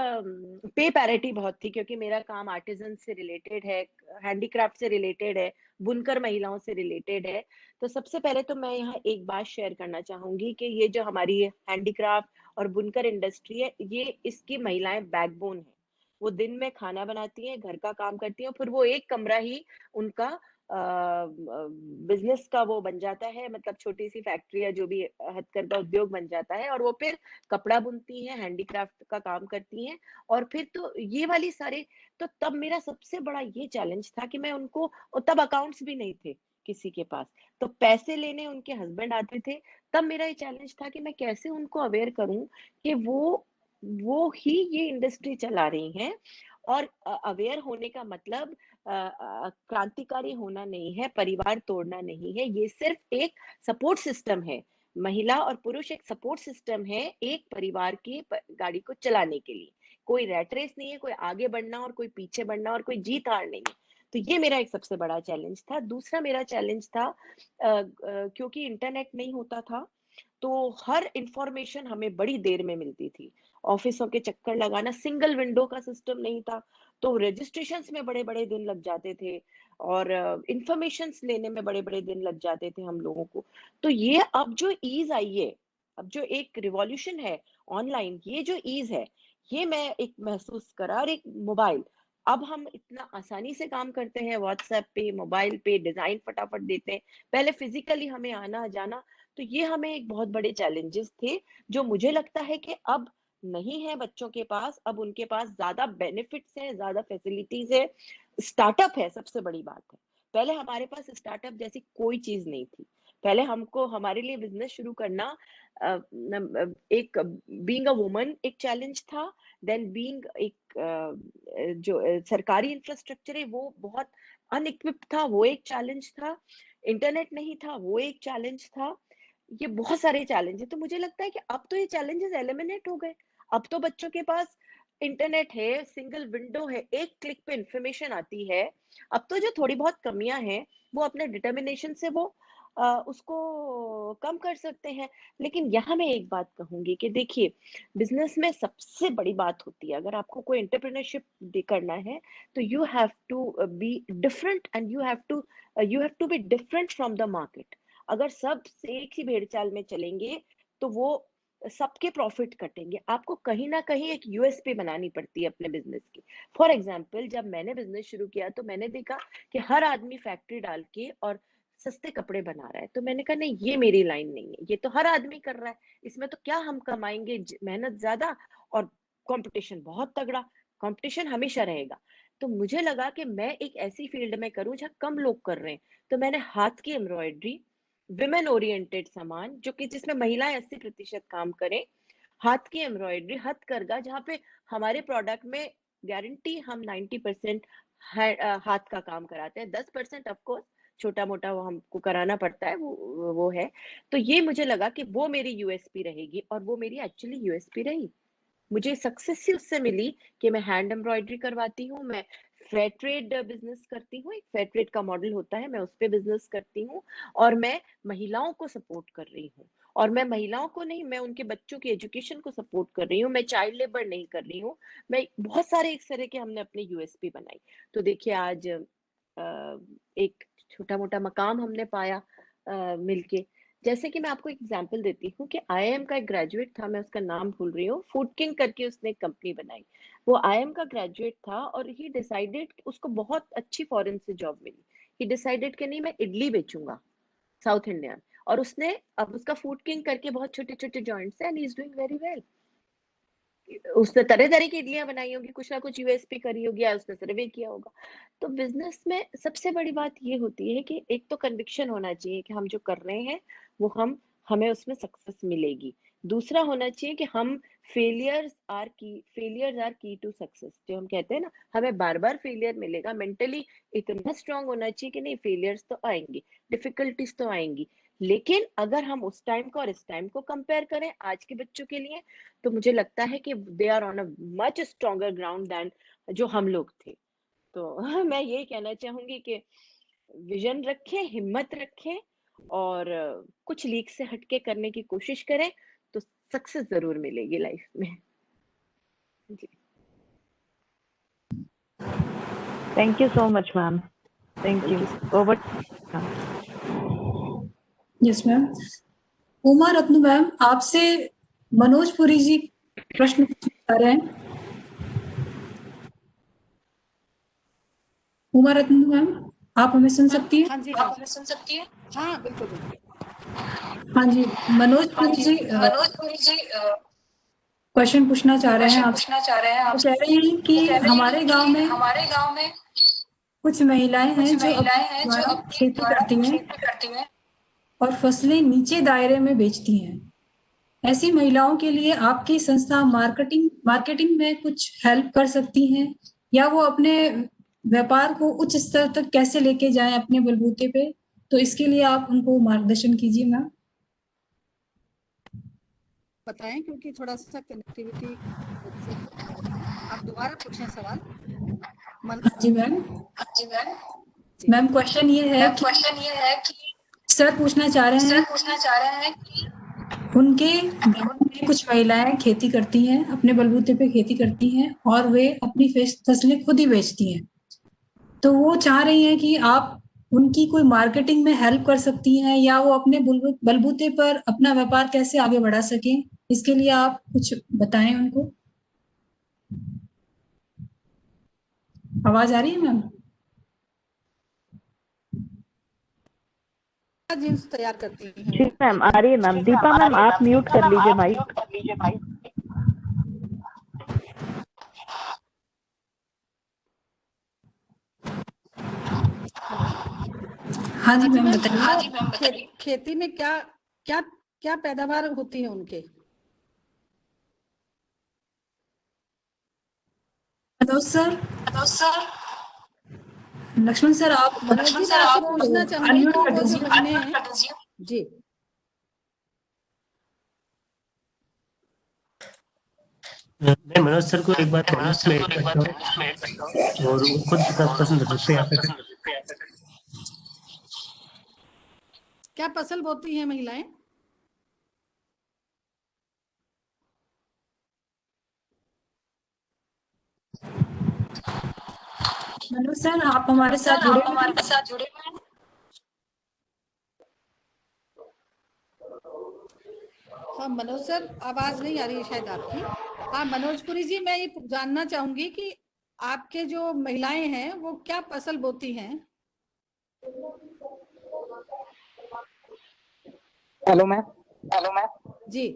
पे पैरिटी बहुत थी क्योंकि मेरा काम आर्टिज़न से रिलेटेड है, हैंडीक्राफ्ट से रिलेटेड है, बुनकर महिलाओं से रिलेटेड है। तो सबसे पहले तो मैं यहाँ एक बात शेयर करना चाहूँगी कि ये जो हमारी हैंडीक्राफ्ट और बुनकर इंडस्ट्री है, ये इसकी महिलाएँ बैकबोन हैं। वो दिन में खाना बनाती हैं, घर का काम करती हैं और फिर वो एक कमरा ही उनका बिज़नेस का वो बन जाता है, मतलब छोटी-सी फैक्ट्री या जो भी हथकरघा उद्योग बन जाता है और वो फिर कपड़ा बुनती हैं, हैंडीक्राफ्ट का काम करती हैं और फिर तो ये वाली सारे तो तब मेरा सबसे बड़ा ये चैलेंज था कि मैं उनको और तब अकाउंट्स भी नहीं थे किसी के पास, तो पैसे लेने उनके हस्बैंड आते थे। तब मेरा ये चैलेंज था कि मैं कैसे उनको अवेयर करूं कि वो ही ये इंडस्ट्री चला रही हैं और अवेयर होने का मतलब क्रांतिकारी होना नहीं है, परिवार तोड़ना नहीं है, ये सिर्फ एक सपोर्ट सिस्टम है। महिला और पुरुष एक सपोर्ट सिस्टम है एक परिवार की गाड़ी को चलाने के लिए। कोई रैट रेस नहीं है, कोई आगे बढ़ना और कोई पीछे बढ़ना और कोई जीत हार नहीं है। तो ये मेरा एक सबसे बड़ा चैलेंज था। दूसरा मेरा चैलेंज था क्योंकि इंटरनेट नहीं होता था, तो हर इंफॉर्मेशन हमें बड़ी देर में मिलती थी। ऑफिसों के चक्कर लगाना, सिंगल विंडो का सिस्टम नहीं था, तो रजिस्ट्रेशंस में बड़े-बड़े दिन लग जाते थे और इंफॉर्मेशंस लेने में बड़े-बड़े दिन लग जाते थे हम लोगों को। तो ये अब जो ईज़ आई है, अब जो एक रिवॉल्यूशन है ऑनलाइन, ये जो ईज़ है, ये मैं एक महसूस करा और एक मोबाइल, अब हम इतना आसानी से काम करते हैं व्हाट्सएप पे, मोबाइल पे, डिज़ाइन फटाफट देते हैं। पहले फिज़िकली हमें आना-जाना, तो ये हमें एक बहुत बड़े चैलेंजेस थे, जो मुझे लगता है कि अब नहीं है बच्चों के पास, अब उनके पास ज़्यादा बेनिफिट्स हैं, ज़्यादा फैसिलिटीज़ है, स्टार्टअप है, सबसे बड़ी बात है। पहले हमारे पास स्टार्टअप जैसी कोई चीज़ नहीं थी। पहले हमको हमारे लिए बिज़नेस शुरू करना एक बीइंग अ वुमन एक चैलेंज था, देन बीइंग एक जो सरकारी इंफ्रास्ट्रक्चर है वो बहुत अनइक्विप्ड था, वो एक चैलेंज था। इंटरनेट नहीं था, वो एक चैलेंज था। ये बहुत सारे चैलेंज हैं, तो मुझे लगता है कि अब तो ये चैलेंजेस एलिमिनेट हो गए। अब तो बच्चों के पास इंटरनेट है, सिंगल विंडो है, एक क्लिक पे इंफॉर्मेशन आती है। अब तो जो थोड़ी बहुत कमियाँ हैं, वो अपने डिटर्मिनेशन से वो उसको कम कर सकते हैं। लेकिन यहाँ मैं एक बात कहूँगी कि देखिए, बिज़नेस में सबसे बड़ी बात होती है, अगर आपको कोई एंटरप्रेन्योरशिप करना है, तो you have to be different and you have to be different from the market. अगर सब एक ही भेड़ चाल में चलेंगे तो वो सबके प्रॉफिट कटेंगे। आपको कहीं ना कहीं एक यूएसपी बनानी पड़ती है अपने बिजनेस की। फॉर एग्जाम्पल, जब मैंने बिजनेस शुरू किया तो मैंने देखा कि हर आदमी फैक्ट्री डाल के और सस्ते कपड़े बना रहा है, तो मैंने कहा नहीं, ये मेरी लाइन नहीं है, ये तो हर आदमी कर रहा है, इसमें तो क्या हम कमाएंगे, मेहनत ज्यादा और कंपटीशन बहुत तगड़ा, कंपटीशन हमेशा रहेगा। तो मुझे लगा कि मैं एक ऐसी फील्ड में करूं जहाँ कम लोग कर रहे हैं। तो मैंने हाथ की एम्ब्रॉयडरी, विमेन ओरिएंटेड सामान, जो कि जिसमें महिलाएं 80% काम करें, हाथ की एम्ब्रॉयडरी, हथकरघा, जहाँ पे हमारे प्रोडक्ट में गारंटी हम 90% हाथ का काम कराते हैं, 10% ऑफकोर्स छोटा मोटा वो हमको कराना पड़ता है, वो है। तो ये मुझे लगा कि वो मेरी यूएसपी रहेगी, और वो मेरी एक्चुअली यूएसपी रही। मुझे सक्सेस ही उससे मिली कि मैं हैंड एम्ब्रॉयडरी करवाती हूँ, मैं फेयर ट्रेड बिजनेस करती हूँ, एक फेयर ट्रेड का मॉडल होता है, मैं उस पे बिजनेस करती हूँ, और मैं महिलाओं को सपोर्ट कर रही हूँ। और मैं महिलाओं को नहीं, मैं उनके बच्चों की एजुकेशन को सपोर्ट कर रही हूँ, मैं चाइल्ड लेबर नहीं कर रही हूँ। मैं बहुत सारे इस तरह के हमने अपने यूएसपी बनाई। तो देखिए आज एक छोटा मोटा मकाम हमने पाया मिलके। जैसे कि मैं आपको एग्जांपल देती हूँ कि आईआईएम का एक ग्रेजुएट था, मैं उसका नाम भूल रही हूँ, फूड किंग करके उसने एक कंपनी बनाई। वो आईआईएम का ग्रेजुएट था और ही डिसाइडेड, उसको बहुत अच्छी फॉरेन से जॉब मिली। ही डिसाइडेड कि नहीं, मैं इडली बेचूंगा साउथ इंडियन, और उसने अब उसका फूड किंग करके बहुत छोटे छोटे जॉइंट्स है, and he is doing very well. उसने तरह तरह की इडलियां बनाई होगी, कुछ ना कुछ यूएसपी करी होगी, या उसने सर्वे किया होगा। तो बिजनेस में सबसे बड़ी बात ये होती है कि एक तो कन्विक्शन होना चाहिए कि हम जो कर रहे हैं वो हमें उसमें सक्सेस मिलेगी। दूसरा होना चाहिए कि हम फेलियर्स आर की टू सक्सेस, जो हम कहते हैं ना, हमें बार बार फेलियर मिलेगा। मेंटली इतना स्ट्रांग होना चाहिए कि नहीं, फेलियर्स तो आएंगी, डिफिकल्टीज तो आएंगी, लेकिन अगर हम उस टाइम को और इस टाइम को कंपेयर करें आज के बच्चों के लिए, तो मुझे लगता है कि they are on a much stronger ground than जो हम लोग थे। तो मैं यही कहना चाहूंगी कि विजन रखें, हिम्मत रखें, और कुछ लीक से हटके करने की कोशिश करें, तो सक्सेस जरूर मिलेगी लाइफ में। जी, thank you so much ma'am. Thank you. Over. Yes ma'am. Uma Ratnu ma'am, आपसे मनोज पुरी जी प्रश्न पूछना चाह रहे हैं। उमा रत्नू मैम, आप हमें सुन सकती हैं? हाँ जी, आप हाँ हमें सुन सकती हैं? हाँ, बिल्कुल बिल्कुल। हाँ जी, मनोज पुरी जी क्वेश्चन पूछना चाह रहे हैं आपसे। वो कह रहे हैं कि हमारे गांव में कुछ महिलाएं हैं जो अपने द्वारा खेती करती हैं और फसलें नीचे दायरे में बेचती हैं। ऐसी महिलाओं के लिए आपकी संस्था मार्केटिंग में कुछ हेल्प कर सकती हैं, या वो अपने व्यापार को उच्च स्तर तक कैसे लेके जाएं अपने बलबूते पे? तो इसके लिए आप उनको मार्गदर्शन कीजिए मैम। बताएं, क्योंकि थोड़ा सा कनेक्टिविटी। आप दोबारा पूछें सवाल। जी मैम। मैम, क्वेश्चन ये है कि सर पूछना चाह रहे हैं कि उनके गांव में कुछ महिलाएं खेती करती हैं, अपने बलबूते पे खेती करती हैं और वे अपनी फसलें खुद ही बेचती हैं। तो वो चाह रही हैं कि आप उनकी कोई मार्केटिंग में हेल्प कर सकती हैं, या वो अपने बलबूते पर अपना व्यापार कैसे आगे बढ़ा सकें। इसके लिए आप कुछ बताएं उनको। आवाज आ रही है मैम? जीन्स तैयार करती हैं जी मैम, आ रही है मैम। दीपा मैम, आप म्यूट कर लीजिए माइक। हाँ जी मैम, मैम, बताइए। खेती में क्या क्या क्या पैदावार होती है उनके? Hello sir. लक्ष्मण सर, आप मनोज जी, मैं आपसे पूछना चाहूंगी अनम्यूट कि कर वो जो दीजिए। बहनें हैं जी, मैं मनोज सर को एक बार इंग्लिश में करता हूँ और वो खुद पसंद कर सकते हैं यहाँ पे। क्या फसल बोती हैं महिलाएं? मनोज सर, आप हमारे साथ जुड़े हैं। हाँ मनोज सर, आवाज नहीं आ रही है शायद आपकी। हाँ मनोज पुरी जी, मैं ये जानना चाहूंगी कि आपके जो महिलाएं हैं वो क्या फसल बोती हैं? Hello ma'am. जी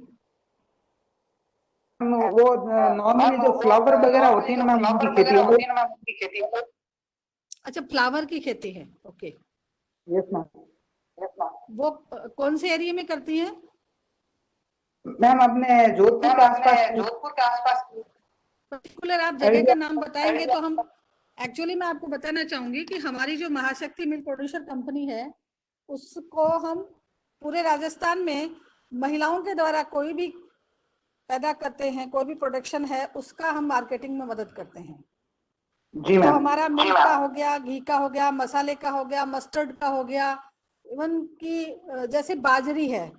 वो नॉर्मली जो फ्लावर वगैरह होती है ना मैम, उनकी खेती है। अच्छा, फ्लावर की खेती है, ओके। Yes ma'am. वो कौन से एरिया में करती हैं? मैम अपने जोधपुर के आसपास। पर्टिकुलर आप जगह का नाम बताएंगे तो हम एक्चुअली मैं आपको बताना चाहूंगी कि हमारी जो महाशक्ति मिल्क प्रोड्यूसर कंपनी है उसको हम पूरे राजस्थान में महिलाओं के द्वारा कोई भी पैदा करते हैं, कोई भी प्रोडक्शन है उसका हम मार्केटिंग में मदद करते हैं। जी तो मैम। हमारा मिल्क का हो गया, घी का हो गया, मसाले का हो गया, मस्टर्ड का हो गया, इवन की जैसे बाजरी है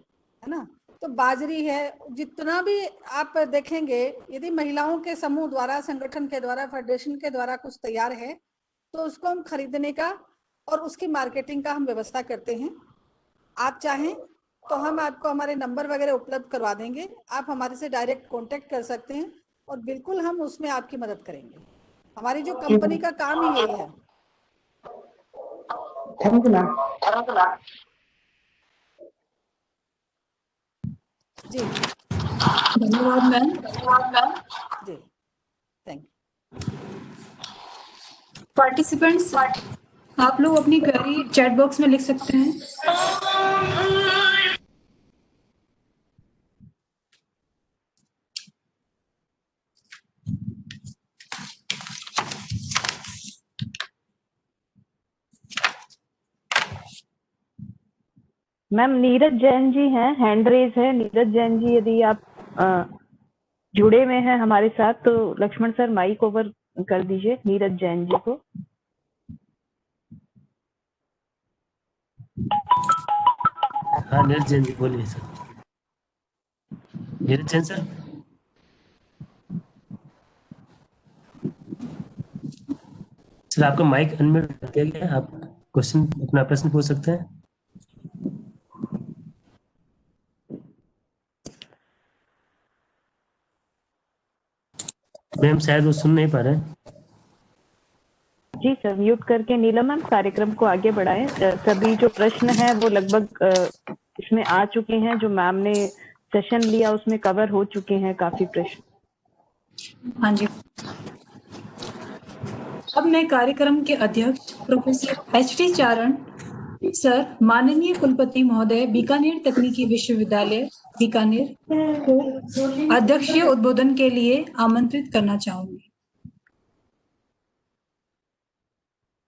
ना, तो बाजरी है, जितना भी आप देखेंगे यदि महिलाओं के समूह द्वारा, संगठन के द्वारा, फेडरेशन के द्वारा कुछ तैयार है तो उसको हम खरीदने का और उसकी मार्केटिंग का हम व्यवस्था करते हैं। आप चाहें तो हम आपको हमारे नंबर वगैरह उपलब्ध करवा देंगे, आप हमारे से डायरेक्ट कांटेक्ट कर सकते हैं और बिल्कुल हम उसमें आपकी मदद करेंगे। हमारी जो कंपनी का काम ही यही है। Thank you ma'am. जी धन्यवाद मैम। जी, थैंक यू। पार्टिसिपेंट्स, आप लोग अपनी क्वेरी चैट बॉक्स में लिख सकते हैं। मैम नीरज जैन जी हैं, हैंड रेज है। नीरज जैन जी, यदि आप जुड़े हुए हैं हमारे साथ तो लक्ष्मण सर माइक ओवर कर दीजिए नीरज जैन जी को। हाँ नीरज जैन जी बोलिए sir. Neeraj Jain sir. Sir आपका माइक अनम्यूट कर दिया गया है, आप क्वेश्चन अपना प्रश्न पूछ सकते हैं। मैम शायद वो सुन नहीं पा रहे हैं। जी सर, म्यूट करके नीलम मैम कार्यक्रम को आगे बढ़ाएं। सभी जो प्रश्न हैं वो लगभग इसमें आ चुके हैं, जो मैम ने सेशन लिया उसमें कवर हो चुके हैं काफी प्रश्न। हाँ जी। अब मैं कार्यक्रम के अध्यक्ष प्रोफेसर एच.टी. चारण सर, माननीय कुलपति महोदय, बीकानेर तकनीकी विश्वविद्यालय बीकानेर को अध्यक्षीय उद्बोधन के लिए आमंत्रित करना चाहूंगी।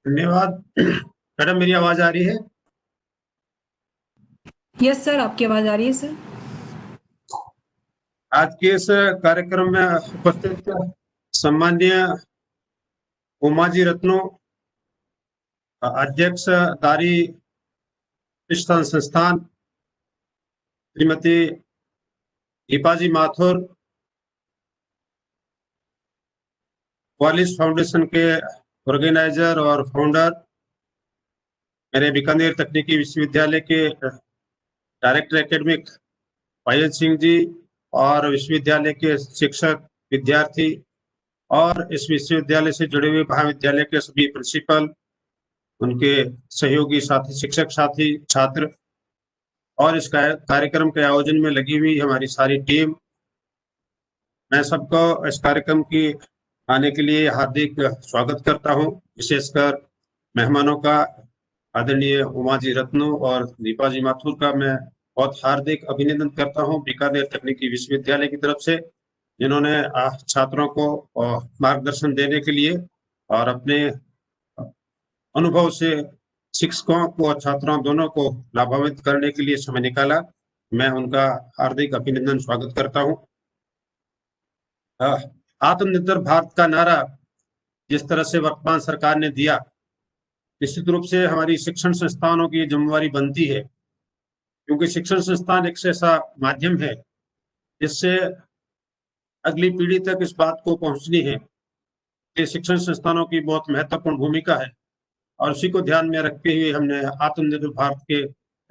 धन्यवाद। मैडम मेरी आवाज आ रही है? यस सर, आपकी आवाज आ रही है सर। आज के इस कार्यक्रम में उपस्थित सम्माननीय उमाजी रत्नो अध्यक्ष दारी प्रतिष्ठान संस्थान, श्रीमती दीपाजी माथुर क्वालिस फाउंडेशन के ऑर्गेनाइजर और फाउंडर, मेरे बीकानेर तकनीकी विश्वविद्यालय के डायरेक्टर एकेडमिक पायल सिंह जी और विश्वविद्यालय के शिक्षक, विद्यार्थी और इस विश्वविद्यालय से जुड़े हुए महाविद्यालय के सभी प्रिंसिपल, उनके सहयोगी साथी, शिक्षक साथी, छात्र और इस कार्यक्रम के आयोजन में लगी हुई हमारी सारी टीम, मैं सबको इस कार्यक्रम की आने के लिए हार्दिक स्वागत करता हूं। विशेषकर मेहमानों का, आदरणीय उमाजी रत्नो और दीपाजी माथुर का मैं बहुत हार्दिक अभिनंदन करता हूं बीकानेर तकनीकी विश्वविद्यालय की तरफ से, जिन्होंने छात्रों को मार्गदर्शन देने के लिए और अपने अनुभव से शिक्षकों को और छात्रों दोनों को लाभान्वित करने के लिए समय निकाला। मैं उनका हार्दिक अभिनंदन स्वागत करता हूं। आत्मनिर्भर भारत का नारा जिस तरह से वर्तमान सरकार ने दिया, निश्चित रूप से हमारी शिक्षण संस्थानों की जिम्मेवारी बनती है, क्योंकि शिक्षण संस्थान एक ऐसा माध्यम है जिससे अगली पीढ़ी तक इस बात को पहुंचनी है कि शिक्षण संस्थानों की बहुत महत्वपूर्ण भूमिका है। और उसी को ध्यान में रखते हुए हमने आत्मनिर्भर भारत के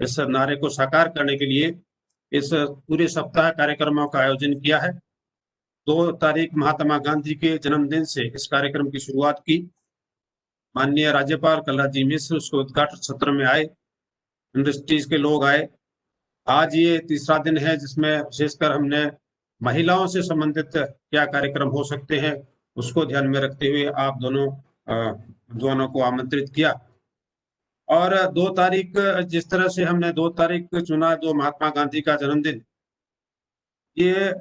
इस नारे को साकार करने के लिए इस पूरे सप्ताह कार्यक्रमों का आयोजन किया है। 2 तारीख महात्मा गांधी के जन्मदिन से इस कार्यक्रम की शुरुआत की। माननीय राज्यपाल कलराज जी मिश्र उसके उद्घाटन सत्र में आए, इंडस्ट्रीज के लोग आए। आज ये तीसरा दिन है जिसमें विशेषकर हमने महिलाओं से संबंधित क्या कार्यक्रम हो सकते हैं उसको ध्यान में रखते हुए आप दोनों को आमंत्रित किया। और 2 तारीख जिस तरह से हमने 2 तारीख चुना, जो महात्मा गांधी का जन्मदिन, ये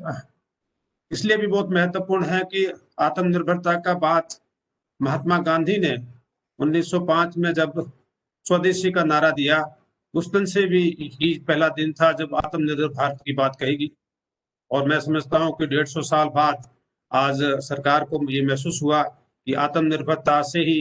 इसलिए भी बहुत महत्वपूर्ण है कि आत्मनिर्भरता का बात महात्मा गांधी ने 1905 में जब स्वदेशी का नारा दिया, उस दिन से भी ही पहला दिन था जब आत्मनिर्भर भारत की बात कहेगी। और मैं समझता हूँ कि 150 साल बाद आज सरकार को ये महसूस हुआ कि आत्मनिर्भरता से ही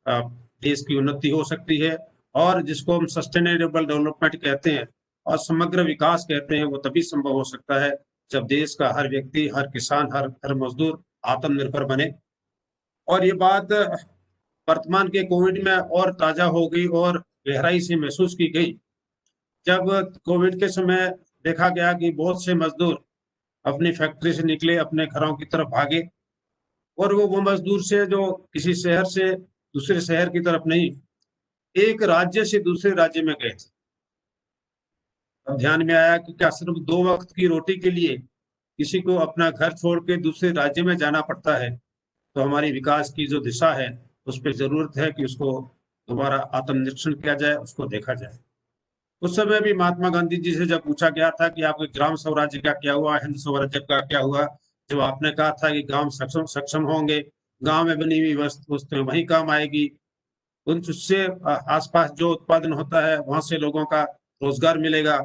देश की उन्नति हो सकती है, और जिसको हम सस्टेनेबल डेवलपमेंट कहते हैं और समग्र विकास कहते हैं, वो तभी संभव हो सकता है जब देश का हर व्यक्ति, हर किसान, हर मजदूर आत्मनिर्भर बने। और ये बात वर्तमान के कोविड में और ताजा हो गई और गहराई से महसूस की गई, जब कोविड के समय देखा गया कि बहुत से मजदूर अपनी फैक्ट्री से निकले, अपने घरों की तरफ भागे, और वो मजदूर से जो किसी शहर से दूसरे शहर की तरफ नहीं, एक राज्य से दूसरे राज्य में गए थे। अब ध्यान में आया कि क्या सिर्फ 2 वक्त की रोटी के लिए किसी को अपना घर छोड़ के दूसरे राज्य में जाना पड़ता है, तो हमारी विकास की जो दिशा है उस पर जरूरत है कि उसको दोबारा आत्मनिरीक्षण किया जाए, उसको देखा जाए। उस समय भी महात्मा गांधी जी से जब पूछा गया था कि आपके ग्राम स्वराज्य का क्या हुआ, हिंद स्वराज्य का क्या हुआ, जब आपने कहा था कि गांव सक्षम होंगे, गांव में बनी हुई वस्तुएं वहीं काम आएगी, उससे आसपास जो उत्पादन होता है वहां से लोगों का रोजगार मिलेगा,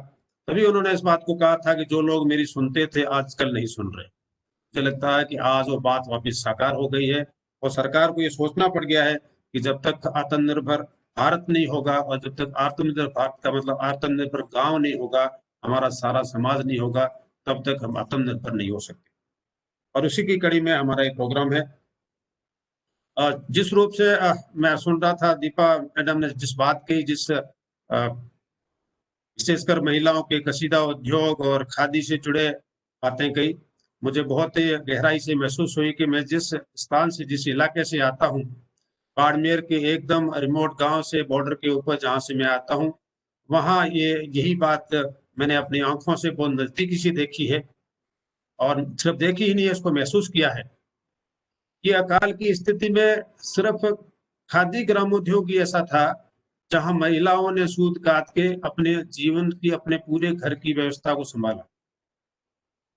तभी उन्होंने इस बात को कहा था कि जो लोग मेरी सुनते थे आजकल नहीं सुन रहे। मुझे लगता है कि आज वो बात वापस साकार हो गई है, और सरकार को ये सोचना पड़ गया है कि जब तक आत्मनिर्भर भारत नहीं होगा, और जब तक आत्मनिर्भर भारत का मतलब आत्मनिर्भर गांव नहीं होगा, हमारा सारा समाज नहीं होगा, तब तक हम आत्मनिर्भर नहीं हो सकते। और उसी की कड़ी में हमारा एक प्रोग्राम है। जिस रूप से मैं सुन रहा था, दीपा मैडम ने जिस बात कही, जिस विशेषकर महिलाओं के कसीदा उद्योग और खादी से जुड़े बातें कही, मुझे बहुत ही गहराई से महसूस हुई कि मैं जिस स्थान से, जिस इलाके से आता हूँ, बाड़मेर के एकदम रिमोट गांव से, बॉर्डर के ऊपर जहाँ से मैं आता हूँ, वहाँ यही बात मैंने अपनी आंखों से बहुत नजदीकी से देखी है, और सिर्फ देखी ही नहीं है, उसको महसूस किया है कि अकाल की स्थिति में सिर्फ खादी ग्रामोद्योग ही ऐसा था जहां महिलाओं ने सूत काट के अपने जीवन की, अपने पूरे घर की व्यवस्था को संभाला।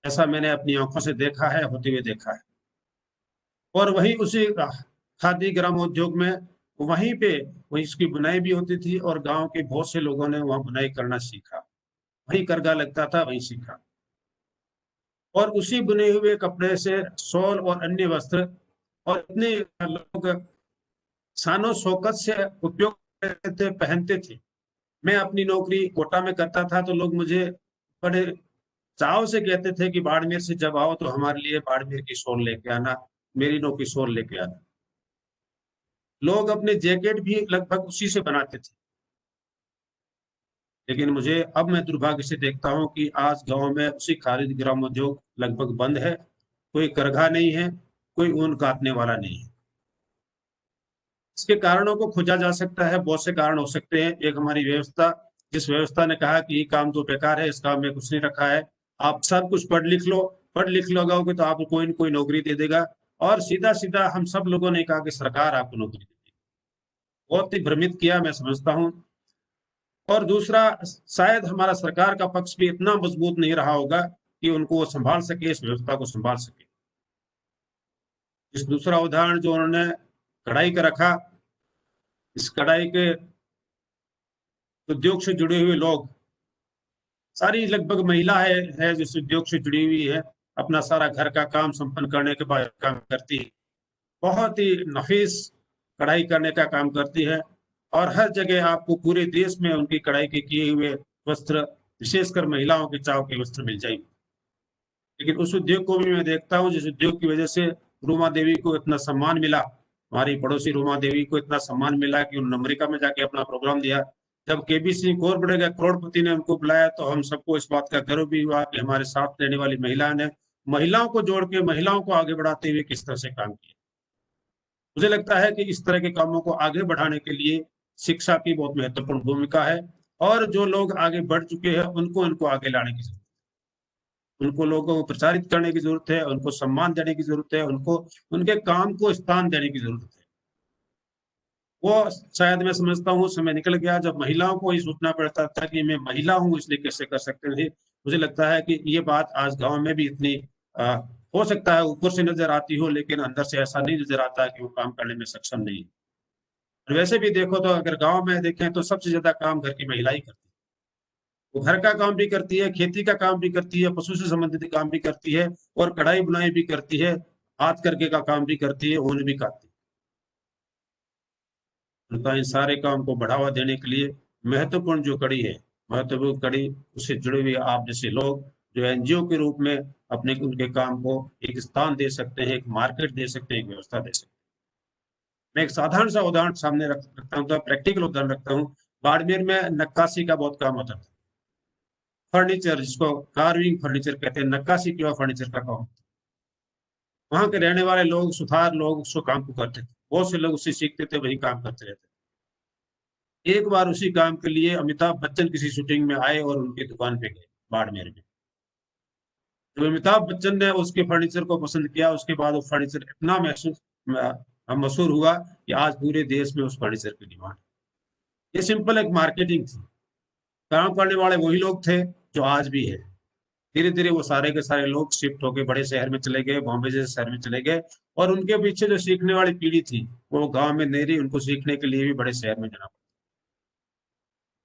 ऐसा मैंने अपनी आंखों से देखा है, होते हुए देखा है। और वही उसी खादी ग्रामोद्योग में वहीं पे इसकी बुनाई भी होती थी, और गांव के बहुत से लोगों ने वहां बुनाई करना सीखा, वहीं करगा लगता था, वहीं सीखा, और उसी बुने हुए कपड़े से शॉल और अन्य वस्त्र, और इतने लोग शानो शौकत से उपयोग करते थे, पहनते थे। मैं अपनी नौकरी कोटा में करता था, तो लोग मुझे बड़े चाव से कहते थे कि बाड़मेर से जब आओ तो हमारे लिए बाड़मेर की शॉल लेके आना, मेरिनो की शॉल लेके आना। लोग अपने जैकेट भी लगभग उसी से बनाते थे। लेकिन मुझे अब मैं दुर्भाग्य से देखता हूं कि आज गांव में उसी खादी ग्रामोद्योग लगभग बंद है, कोई करघा नहीं है, कोई ऊन काटने वाला नहीं है। इसके कारणों को खोजा जा सकता है, बहुत से कारण हो सकते हैं। एक हमारी व्यवस्था, जिस व्यवस्था ने कहा कि ये काम तो बेकार है, इस काम में कुछ नहीं रखा है, आप सब कुछ पढ़ लिख लगाओगे तो आपको कोई न कोई नौकरी दे देगा, और सीधा सीधा हम सब लोगों ने कहा कि सरकार आपको नौकरी देगी। बहुत ही भ्रमित किया, मैं समझता हूँ। और दूसरा, शायद हमारा सरकार का पक्ष भी इतना मजबूत नहीं रहा होगा कि उनको वो संभाल सके, इस व्यवस्था को संभाल सके। इस दूसरा उदाहरण जो उन्होंने कढ़ाई का रखा, इस कढ़ाई के उद्योग से जुड़े हुए लोग, सारी लगभग महिला है जिस उद्योग से जुड़ी हुई है, अपना सारा घर का काम संपन्न करने के बाद काम करती है, बहुत ही नफीस कढ़ाई करने का काम करती है, और हर जगह आपको पूरे देश में उनकी कढ़ाई के किए हुए वस्त्र, विशेषकर महिलाओं के चाव के वस्त्र मिल जाएंगे। लेकिन उस उद्योग को भी मैं देखता हूँ जिस उद्योग की वजह से रूमा देवी को इतना सम्मान मिला, हमारी पड़ोसी रूमा देवी को इतना सम्मान मिला कि उन्होंने अमेरिका में जाके अपना प्रोग्राम दिया, जब केबीसी कॉरपोरेट करोड़पति ने उनको बुलाया तो हम सबको इस बात का गर्व भी हुआ कि हमारे साथ रहने वाली महिला ने महिलाओं को जोड़ के महिलाओं को आगे बढ़ाते हुए किस तरह से काम किया। मुझे लगता है कि इस तरह के कामों को आगे बढ़ाने के लिए शिक्षा की बहुत महत्वपूर्ण भूमिका है, और जो लोग आगे बढ़ चुके हैं उनको आगे लाने की जरूरत है, उनको लोगों को प्रचारित करने की जरूरत है, उनको सम्मान देने की जरूरत है, उनको उनके काम को स्थान देने की जरूरत है। वो शायद मैं समझता हूँ समय निकल गया जब महिलाओं को ही सोचना पड़ता था कि मैं महिला हूँ इसलिए कैसे कर सकते थे। मुझे लगता है कि ये बात आज गांव में भी इतनी हो सकता है ऊपर से नजर आती हो, लेकिन अंदर से ऐसा नहीं नजर आता कि वो काम करने में सक्षम नहीं है। और वैसे भी देखो तो अगर गांव में देखें तो सबसे ज्यादा काम घर की महिला ही करती है। वो घर का काम भी करती है, खेती का काम भी करती है, पशु से संबंधित काम भी करती है, और कढ़ाई बुनाई भी करती है, हाथ करके का काम भी करती है, ऊन भी काटती है। उनका इन सारे काम को बढ़ावा देने के लिए महत्वपूर्ण जो कड़ी है, महत्वपूर्ण कड़ी उससे जुड़े हुए आप जैसे लोग जो एनजीओ के रूप में अपने उनके काम को एक स्थान दे सकते हैं, एक मार्केट दे सकते हैं, एक व्यवस्था दे सकते हैं। मैं एक साधारण सा उदाहरण सामने रखता हूँ, तो प्रैक्टिकल उदाहरण रखता हूँ। बाड़मेर में नक्काशी का बहुत काम होता था, फर्नीचर जिसको कार्विंग फर्नीचर कहते हैं, नक्काशी किया फर्नीचर का काम। वहां के रहने वाले लोग, सुथार लोग उसको काम को करते थे, बहुत से लोग उससे सीखते थे, वही काम करते रहते। एक बार उसी काम के लिए अमिताभ बच्चन किसी शूटिंग में आए और उनकी दुकान पे गए बाड़मेर में। तो अमिताभ बच्चन ने उसके फर्नीचर को पसंद किया, उसके बाद वो फर्नीचर इतना मशहूर हुआ कि आज पूरे देश में उस फर्नीचर की डिमांड। ये सिंपल एक मार्केटिंग थी। काम करने वाले वही लोग थे जो आज भी है। धीरे धीरे वो सारे के सारे लोग शिफ्ट होकर बड़े शहर में चले गए, बॉम्बे जैसे शहर में चले गए, और उनके पीछे जो सीखने वाली पीढ़ी थी वो गांव में नहीं रही, उनको सीखने के लिए भी बड़े शहर में जाना पड़ा।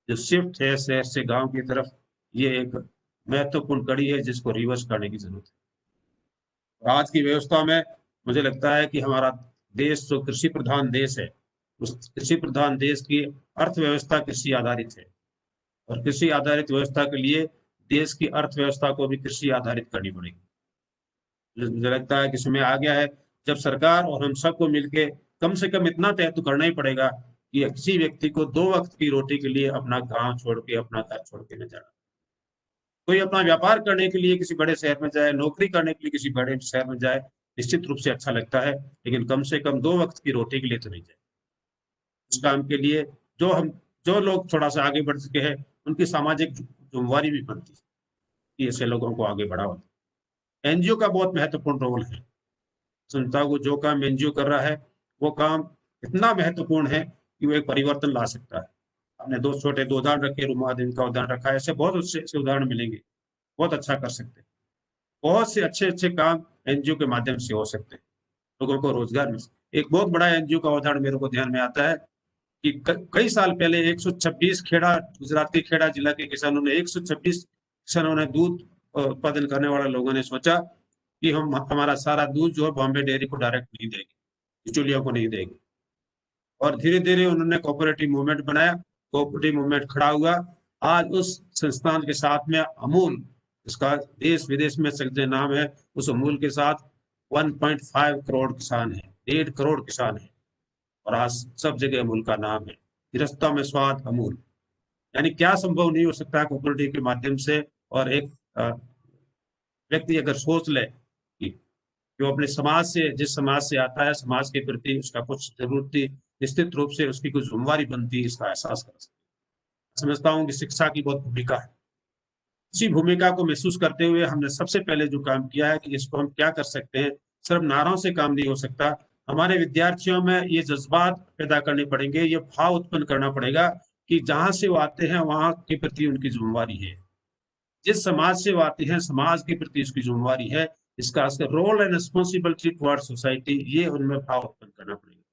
जो शिफ्ट है शहर से गांव की तरफ, ये एक महत्वपूर्ण कड़ी है जिसको रिवर्स करने की जरूरत है। आज की व्यवस्था में मुझे लगता है कि हमारा देश जो कृषि प्रधान देश है, उस कृषि प्रधान देश की अर्थव्यवस्था कृषि आधारित है, और कृषि आधारित व्यवस्था के लिए देश की अर्थव्यवस्था को भी कृषि आधारित करनी पड़ेगी। मुझे लगता है कि समय आ गया है जब सरकार और हम सबको मिलके कम से कम इतना तय तो करना ही पड़ेगा कि किसी व्यक्ति को 2 वक्त की रोटी के लिए अपना गांव छोड़ के, अपना घर छोड़ के न जाना। कोई अपना व्यापार करने के लिए किसी बड़े शहर में जाए, नौकरी करने के लिए किसी बड़े शहर में जाए, निश्चित रूप से अच्छा लगता है, लेकिन कम से कम 2 वक्त की रोटी के लिए तो नहीं जाए। इस काम के लिए जो लोग थोड़ा सा आगे बढ़ चुके हैं उनकी सामाजिक जिम्मेवारी भी बनती है कि ऐसे लोगों को आगे बढ़ाओ। एनजीओ का बहुत महत्वपूर्ण रोल है। संस्था को जो काम एनजीओ कर रहा है वो काम इतना महत्वपूर्ण है कि वो एक परिवर्तन ला सकता है। हमने 2 छोटे उदाहरण रखे, रुमादिन का उदाहरण रखा है, ऐसे बहुत अच्छे उदाहरण मिलेंगे। बहुत अच्छा कर सकते हैं, बहुत से अच्छे काम एनजीओ के माध्यम से हो सकते हैं, लोगों को रोजगार मिल। एक बहुत बड़ा एनजीओ का उदाहरण मेरे को ध्यान में आता है कि कई साल पहले 126 खेड़ा, गुजराती खेड़ा जिला के किसानों ने 126 किसानों ने दूध उत्पादन करने वाले लोगों ने सोचा कि हम हमारा सारा दूध जो है बॉम्बे डेयरी को डायरेक्ट नहीं देंगे, बिचौलियों को नहीं देंगे। और धीरे धीरे उन्होंने कोऑपरेटिव मूवमेंट बनाया, कोऑपरेटिव मूवमेंट खड़ा हुआ। आज उस संस्थान के साथ में अमूल, इसका देश विदेश में सकते नाम है, उस अमूल के साथ 1.5 करोड़ किसान है, 1.5 करोड़ किसान है, और आज सब जगह अमूल का नाम है। गृहस्थता में स्वाद अमूल। यानी क्या संभव नहीं हो सकता कोऑपरेटिव के माध्यम से। और एक व्यक्ति अगर सोच ले कि वो अपने समाज से, जिस समाज से आता है, समाज के प्रति उसका कुछ जरूरत थी, निश्चित रूप से उसकी कुछ जिम्मेवारी बनती है, इसका एहसास कर सकते। समझता हूँ कि शिक्षा की बहुत भूमिका है। इसी भूमिका को महसूस करते हुए हमने सबसे पहले जो काम किया है कि इसको हम क्या कर सकते हैं। सिर्फ नारों से काम नहीं हो सकता, हमारे विद्यार्थियों में ये जज्बात पैदा करने पड़ेंगे, ये भाव उत्पन्न करना पड़ेगा कि जहां से वो आते हैं वहां के प्रति उनकी जिम्मेवारी है। जिस समाज से वो आते हैं समाज के प्रति उसकी जिम्मेवारी है, इसका role and responsibility towards society, ये उनमें भाव उत्पन्न करना पड़ेगा।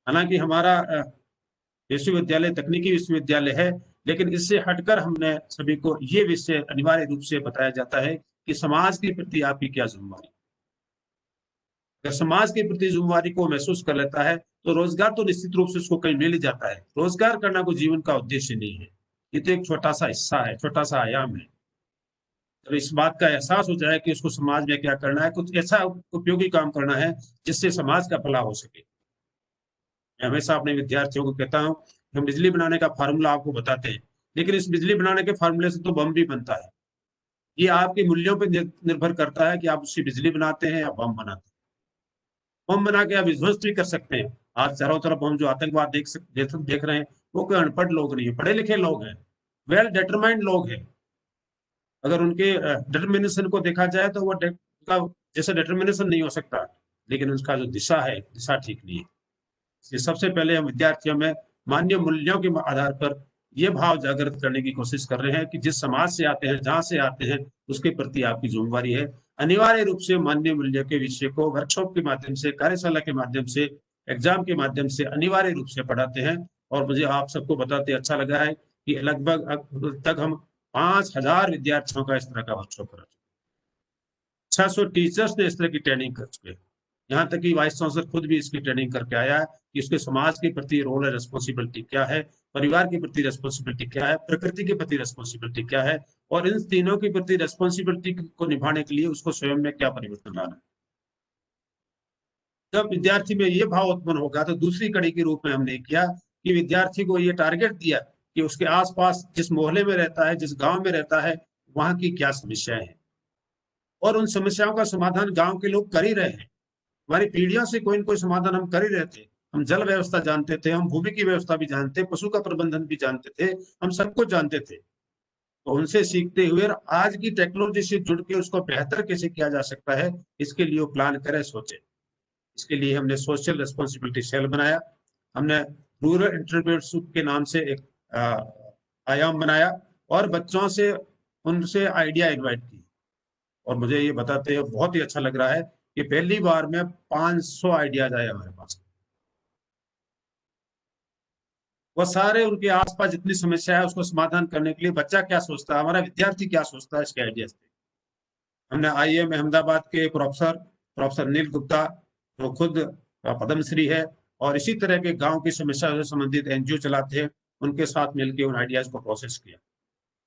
हालांकि हमारा विश्वविद्यालय तकनीकी विश्वविद्यालय है, लेकिन इससे हटकर हमने सभी को ये विषय अनिवार्य रूप से बताया जाता है कि समाज के प्रति आपकी क्या जिम्मेवारी। अगर समाज के प्रति जिम्मेवारी को महसूस कर लेता है तो रोजगार तो निश्चित रूप से उसको कहीं मिल ही जाता है। रोजगार करना कोई जीवन का उद्देश्य नहीं है, ये तो एक छोटा सा हिस्सा है, छोटा सा आयाम है। तो इस बात का एहसास हो जाए कि उसको समाज में क्या करना है, कुछ ऐसा उपयोगी काम करना है जिससे समाज का भला हो सके। मैं हमेशा अपने विद्यार्थियों को कहता हूँ हम बिजली बनाने का फार्मूला आपको बताते हैं, लेकिन इस बिजली बनाने के फार्मूले से तो बम भी बनता है। ये आपके मूल्यों पर निर्भर करता है कि आप उससे बिजली बनाते हैं या बम बनाते हैं। बम बना के आप विध्वंस भी कर सकते हैं। आज चारों तरफ हम जो आतंकवाद देख रहे हैं, वो कोई अनपढ़ लोग नहीं है, पढ़े लिखे लोग हैं, वेल डिटरमाइंड लोग हैं। अगर उनके डिटर्मिनेशन को देखा जाए तो वो जैसा डिटर्मिनेशन नहीं हो सकता, लेकिन उसका जो दिशा है, दिशा ठीक नहीं है। इसलिए सबसे पहले हम विद्यार्थियों में मानवीय मूल्यों के आधार पर ये भाव जागृत करने की कोशिश कर रहे हैं कि जिस समाज से आते हैं, जहां से आते हैं, उसके प्रति आपकी जिम्मेवारी है। अनिवार्य रूप से मानवीय मूल्य के विषय को वर्कशॉप के माध्यम से, कार्यशाला के माध्यम से, एग्जाम के माध्यम से अनिवार्य रूप से पढ़ाते हैं। और मुझे आप सबको बताते अच्छा लगा है कि लगभग अब तक हम 5000 विद्यार्थियों का इस तरह का वर्कशॉप करा चुके, 600 टीचर्स ने इस तरह की ट्रेनिंग कर चुके हैं। यहाँ तक कि वाइस चांसलर खुद भी इसकी ट्रेनिंग करके आया है कि उसके समाज के प्रति रोल है, रिस्पॉन्सिबिलिटी क्या है, परिवार के प्रति रिस्पॉन्सिबिलिटी क्या है, प्रकृति के प्रति रिस्पॉन्सिबिलिटी क्या है, और इन तीनों के प्रति रिस्पॉन्सिबिलिटी को निभाने के लिए उसको स्वयं में क्या परिवर्तन लाना है। जब विद्यार्थी में ये भाव उत्पन्न होगा तो दूसरी कड़ी के रूप में हमने किया कि विद्यार्थी को ये टारगेट दिया कि उसके आसपास जिस मोहल्ले में रहता है, जिस गांव में रहता है, वहां की क्या समस्याएं हैं, और उन समस्याओं का समाधान गांव के लोग कर ही रहे हैं। हमारी पीढ़ियों से कोई न कोई समाधान हम कर ही रहे थे। हम जल व्यवस्था जानते थे, हम भूमि की व्यवस्था भी जानते, पशु का प्रबंधन भी जानते थे, हम सब कुछ जानते थे। तो उनसे सीखते हुए आज की टेक्नोलॉजी से जुड़ के उसको बेहतर कैसे किया जा सकता है, इसके लिए वो प्लान करें, सोचे। इसके लिए हमने सोशल रिस्पॉन्सिबिलिटी सेल बनाया। हमने रूरल एंटरप्रेन्योरशिप के नाम से एक आयाम बनाया और बच्चों से उनसे आइडिया इन्वाइट की। और मुझे ये बताते हुए बहुत ही अच्छा लग रहा है कि पहली बार में 500 आइडियाज आए हमारे पास। वो सारे उनके आसपास जितनी समस्या है उसको समाधान करने के लिए बच्चा क्या सोचता है, हमारा विद्यार्थी क्या सोचता है, इसके आइडियाज थे। हमने IIM अहमदाबाद के प्रोफेसर नील गुप्ता, जो खुद पद्मश्री है और इसी तरह के गांव की समस्या से संबंधित NGO चलाते हैं, उनके साथ मिलकर उन आइडियाज को प्रोसेस किया।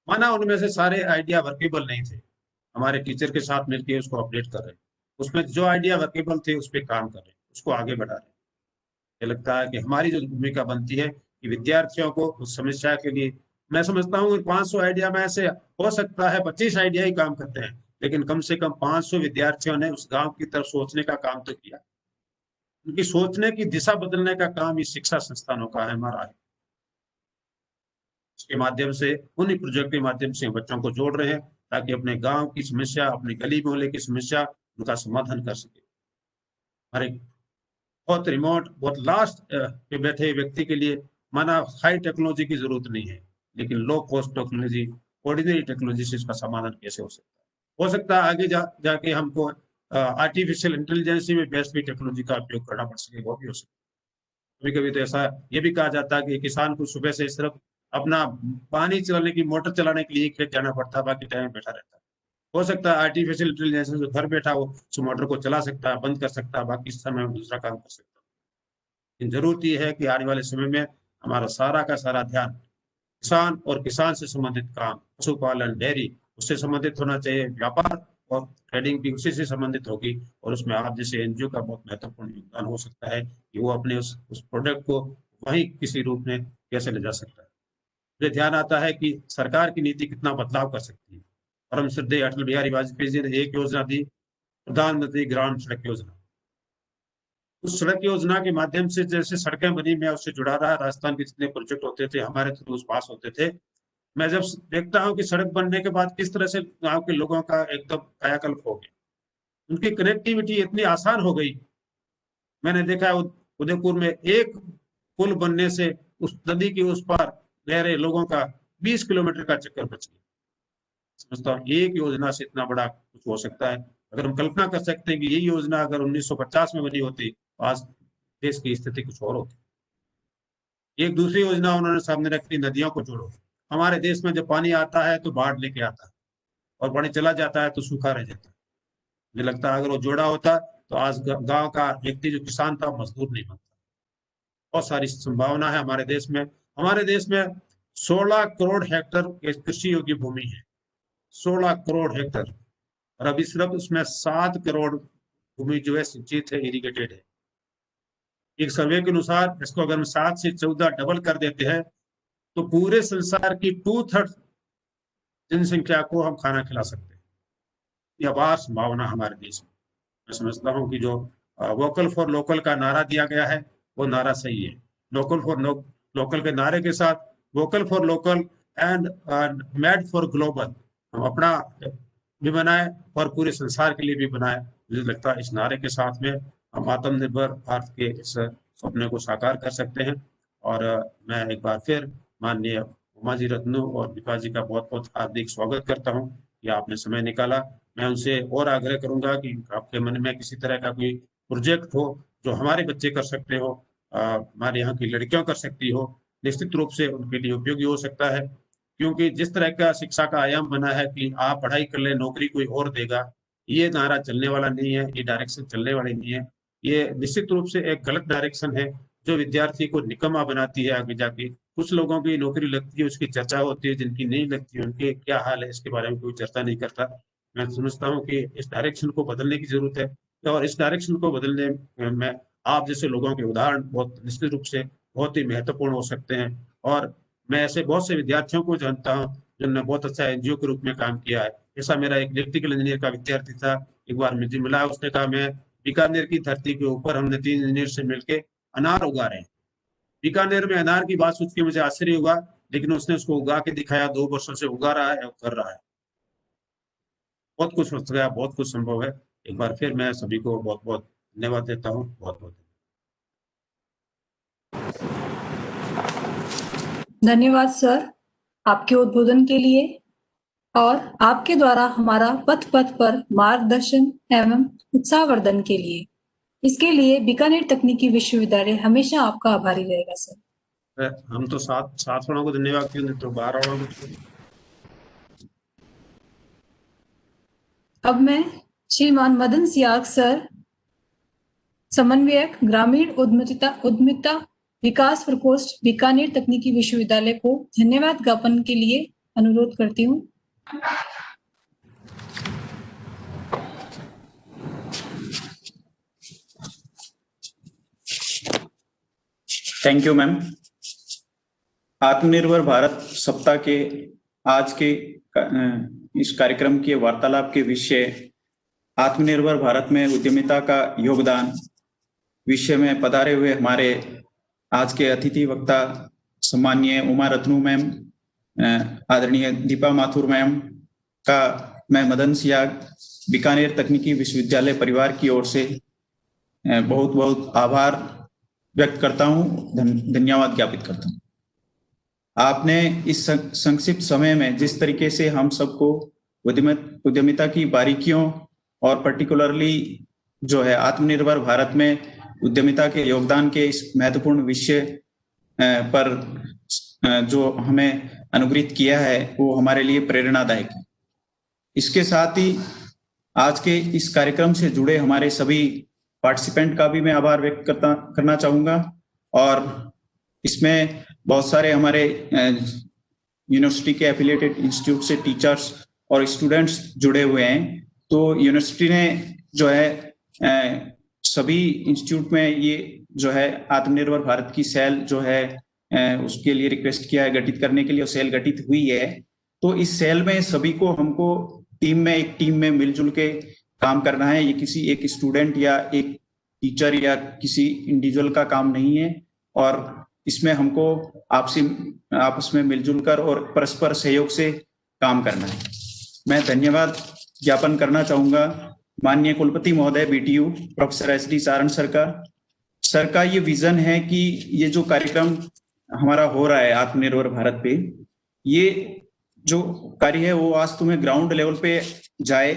माना उनमें से सारे आइडिया वर्केबल नहीं थे, हमारे टीचर के साथ मिलकर उसको अपडेट कर रहे हैं, उसमें जो आइडिया वर्केबल थे उस पर काम कर रहे हैं, उसको आगे बढ़ा रहे हैं। ये लगता है कि हमारी जो भूमिका बनती है कि विद्यार्थियों को उस समस्या के लिए, मैं समझता हूँ 500 आइडिया में ऐसे हो सकता है 25 आइडिया ही काम करते हैं, लेकिन कम से कम 500 विद्यार्थियों ने उस गांव की तरफ सोचने का काम तो किया। उनकी सोचने की दिशा बदलने का काम इस शिक्षा संस्थानों का है, हमारा है। इसके माध्यम से, उन्हीं प्रोजेक्ट के माध्यम से बच्चों को जोड़ रहे हैं ताकि अपने गांव की समस्या, अपनी गली मोहल्ले की समस्या, उनका समाधान कर सके। हर एक बहुत रिमोट, बहुत लास्ट पे बैठे व्यक्ति के लिए माना हाई टेक्नोलॉजी की जरूरत नहीं है, लेकिन low cost technology, ordinary technology से इसका समाधान कैसे हो सकता है। हो सकता है आगे जाके हमको आर्टिफिशियल इंटेलिजेंस में बेस्ट भी टेक्नोलॉजी का उपयोग करना पड़ सके, वो भी हो सकता है। कभी कभी तो ऐसा ये भी कहा जाता है कि किसान को सुबह से सिर्फ अपना पानी चलाने की, मोटर चलाने के लिए खेत जाना पड़ता है, बाकी टाइम बैठा रहता है। हो सकता है आर्टिफिशियल इंटेलिजेंस जो घर बैठा हो उस मोटर को चला सकता है, बंद कर सकता है, बाकी समय में दूसरा काम कर सकता है। लेकिन जरूरत यह है कि आने वाले समय में हमारा सारा का सारा ध्यान किसान और किसान से संबंधित काम, पशुपालन, डेयरी, उससे संबंधित होना चाहिए। व्यापार और ट्रेडिंग भी उसी से संबंधित होगी, और उसमें आप जैसे NGO का बहुत महत्वपूर्ण योगदान हो सकता है कि वो अपने उस प्रोडक्ट को वहीं किसी रूप में कैसे ले जा सकता है। मुझे ध्यान आता है कि सरकार की नीति कितना बदलाव कर सकती है। परम श्रद्धेय अटल बिहारी वाजपेयी जी ने एक योजना दी, प्रधानमंत्री ग्राम सड़क योजना। उस सड़क योजना के माध्यम से जैसे सड़कें बनी, मैं उससे जुड़ा रहा, राजस्थान के जितने प्रोजेक्ट होते थे हमारे थ्रू पास होते थे। मैं जब देखता हूँ कि सड़क बनने के बाद किस तरह से गांव के लोगों का एकदम कायाकल्प हो गया, उनकी कनेक्टिविटी इतनी आसान हो गई। मैंने देखा उदयपुर में एक पुल बनने से उस नदी के उस पार रह रहे लोगों का 20 किलोमीटर का चक्कर बच गया। समझता हूँ एक योजना से इतना बड़ा कुछ हो सकता है। अगर हम कल्पना कर सकते हैं कि यही योजना अगर 1950 में बनी होती तो आज देश की स्थिति कुछ और होती। एक दूसरी योजना उन्होंने सामने रखी, नदियों को जोड़ो। हमारे देश में जब पानी आता है तो बाढ़ लेके आता है, और पानी चला जाता है तो सूखा रह जाता है। मुझे लगता है अगर वो जोड़ा होता तो आज गांव का व्यक्ति जो किसान था मजदूर नहीं बनता। बहुत सारी संभावना है हमारे देश में। हमारे देश में 16 करोड़ हेक्टेयर कृषि योग्य भूमि है, 16 करोड़ हेक्टेयर, और अभी सिर्फ उसमें 7 करोड़ भूमि जो है सिंचित है, इरिगेटेड है। एक सर्वे के अनुसार इसको अगर हम 7 से 14 डबल कर देते हैं तो पूरे संसार की 2/3 जनसंख्या को हम खाना खिला सकते हैं। यह अपार संभावना हमारे देश में। मैं समझता हूँ कि जो वोकल फॉर लोकल का नारा दिया गया है वो नारा सही है। लोकल फॉर लोकल के नारे के साथ vocal for local and made for global हम अपना भी बनाए और पूरे संसार के लिए भी बनाए। मुझे लगता है इस नारे के साथ में हम आत्मनिर्भर भारत के इस सपने को साकार कर सकते हैं। और मैं एक बार फिर माननीय उमा जी रत्नू और दीपा जी का बहुत बहुत हार्दिक स्वागत करता हूँ कि आपने समय निकाला। मैं उनसे और आग्रह करूंगा कि आपके मन में किसी तरह का कोई प्रोजेक्ट हो जो हमारे बच्चे कर सकते हो, हमारे यहाँ की लड़कियां कर सकती हो, निश्चित रूप से उनके लिए उपयोगी हो सकता है। क्योंकि जिस तरह का शिक्षा का आयाम बना है कि आप पढ़ाई कर ले नौकरी कोई और देगा, ये नारा चलने वाला नहीं है, ये डायरेक्शन चलने वाली नहीं है। ये निश्चित रूप से एक गलत डायरेक्शन है जो विद्यार्थी को निकम्मा बनाती है आगे जाके। कुछ लोगों की नौकरी लगती है उसकी चर्चा होती है, जिनकी नहीं लगती उनके क्या हाल है इसके बारे में कोई चर्चा नहीं करता। मैं समझता हूँ कि इस डायरेक्शन को बदलने की जरूरत है और इस डायरेक्शन को बदलने में आप जैसे लोगों के उदाहरण बहुत निश्चित रूप से बहुत ही महत्वपूर्ण हो सकते हैं। और मैं ऐसे बहुत से विद्यार्थियों को जानता हूँ जिन्होंने बहुत अच्छा एनजीओ के रूप में काम किया है। ऐसा मेरा एक इलेक्ट्रिकल इंजीनियर का विद्यार्थी था, एक बार मुझे मिला, उसने कहा मैं बीकानेर की धरती के ऊपर हमने 3 इंजीनियर से मिलकर अनार उगा रहे हैं। बीकानेर में अनार की बात सोच के मुझे आश्चर्य हुआ, लेकिन उसने उसको उगा के दिखाया, 2 वर्षों से उगा रहा है और कर रहा है। बहुत कुछ हो गया, बहुत कुछ संभव है। एक बार फिर मैं सभी को बहुत बहुत धन्यवाद देता हूँ। बहुत बहुत धन्यवाद सर आपके उद्बोधन के लिए और आपके द्वारा हमारा पथ पर मार्गदर्शन एवं उत्साहवर्धन के लिए। इसके लिए बीकानेर तकनीकी विश्वविद्यालय हमेशा आपका आभारी रहेगा सर। हम तो 7 वालों को धन्यवाद क्यों देते हो, 12 वालों को। अब मैं श्रीमान मदन सियाग सर, समन्वयक ग्रामीण उद्यमिता विकास प्रकोष्ठ बीकानेर तकनीकी विश्वविद्यालय को धन्यवाद ज्ञापन के लिए अनुरोध करती हूँ। Thank you ma'am. आत्मनिर्भर भारत सप्ताह के आज के इस कार्यक्रम के वार्तालाप के विषय आत्मनिर्भर भारत में उद्यमिता का योगदान विषय में पधारे हुए हमारे आज के अतिथि वक्ता सम्माननीय उमा रत्नू मैम, आदरणीय दीपा माथुर मैम का मैं मदन सियाग बीकानेर तकनीकी विश्वविद्यालय परिवार की ओर से बहुत बहुत आभार व्यक्त करता हूँ, धन्यवाद ज्ञापित करता हूँ। आपने इस संक्षिप्त समय में जिस तरीके से हम सबको उद्यमिता की बारीकियों और पर्टिकुलरली जो है आत्मनिर्भर भारत में उद्यमिता के योगदान के इस महत्वपूर्ण विषय पर जो हमें अनुग्रहित किया है वो हमारे लिए प्रेरणादायक है। इसके साथ ही आज के इस कार्यक्रम से जुड़े हमारे सभी पार्टिसिपेंट का भी मैं आभार व्यक्त करना चाहूंगा। और इसमें बहुत सारे हमारे यूनिवर्सिटी के एफिलिएटेड इंस्टीट्यूट से टीचर्स और स्टूडेंट्स जुड़े हुए हैं। तो यूनिवर्सिटी ने जो है सभी इंस्टीट्यूट में ये जो है आत्मनिर्भर भारत की सेल जो है उसके लिए रिक्वेस्ट किया है गठित करने के लिए, और सेल गठित हुई है। तो इस सेल में सभी को हमको एक टीम में मिलजुल के काम करना है। ये किसी एक स्टूडेंट या एक टीचर या किसी इंडिविजुअल का काम नहीं है, और इसमें हमको आपस में मिलजुल कर और परस्पर सहयोग से काम करना है। मैं धन्यवाद ज्ञापन करना चाहूंगा माननीय कुलपति महोदय BTU professor SD Saran sir का ये विजन है कि ये जो कार्यक्रम हमारा हो रहा है आत्मनिर्भर भारत पे, ये जो कार्य है वो आज तुम्हें ग्राउंड लेवल पे जाए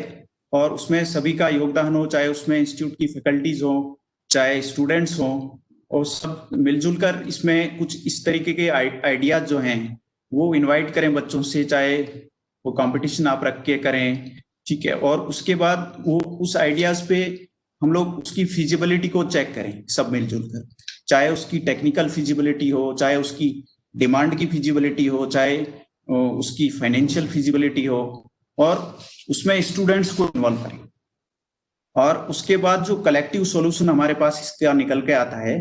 और उसमें सभी का योगदान हो, चाहे उसमें इंस्टीट्यूट की फैकल्टीज हो, चाहे स्टूडेंट्स हो, और सब मिलजुल कर इसमें कुछ इस तरीके के आइडियाज जो हैं वो इनवाइट करें बच्चों से, चाहे वो कंपटीशन आप रख के करें, ठीक है। और उसके बाद वो उस आइडियाज पे हम लोग उसकी फिजिबिलिटी को चेक करें सब मिलजुल कर, चाहे उसकी टेक्निकल फिजिबिलिटी हो, चाहे उसकी डिमांड की फिजिबिलिटी हो, चाहे उसकी फाइनेंशियल फिजिबिलिटी हो, और उसमें स्टूडेंट्स को इन्वॉल्व करें। और उसके बाद जो कलेक्टिव सॉल्यूशन हमारे पास इसका निकल के आता है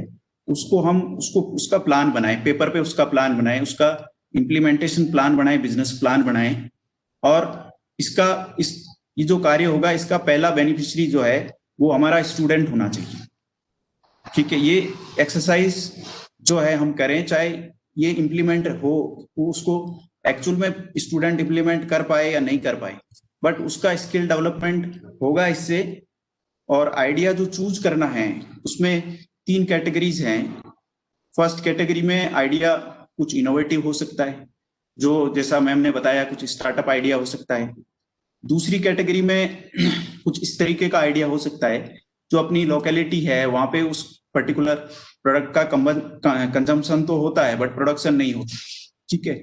उसका प्लान बनाए, पेपर पे उसका प्लान बनाए, उसका इम्प्लीमेंटेशन प्लान बनाए, बिजनेस प्लान बनाए, और ये जो कार्य होगा इसका पहला बेनिफिशियरी जो है वो हमारा स्टूडेंट होना चाहिए। ठीक है, ये एक्सरसाइज जो है हम करें, चाहे ये इम्प्लीमेंट हो, उसको एक्चुअल में स्टूडेंट इम्प्लीमेंट कर पाए या नहीं कर पाए, बट उसका स्किल डेवलपमेंट होगा इससे। और आइडिया जो चूज करना है उसमें 3 कैटेगरीज हैं। फर्स्ट कैटेगरी में आइडिया कुछ इनोवेटिव हो सकता है, जो जैसा मैम ने बताया कुछ स्टार्टअप आइडिया हो सकता है। दूसरी कैटेगरी में कुछ इस तरीके का आइडिया हो सकता है जो अपनी लोकेलिटी है वहां पे उस पर्टिकुलर प्रोडक्ट का कंजम्पशन तो होता है बट प्रोडक्शन नहीं होता। ठीक है,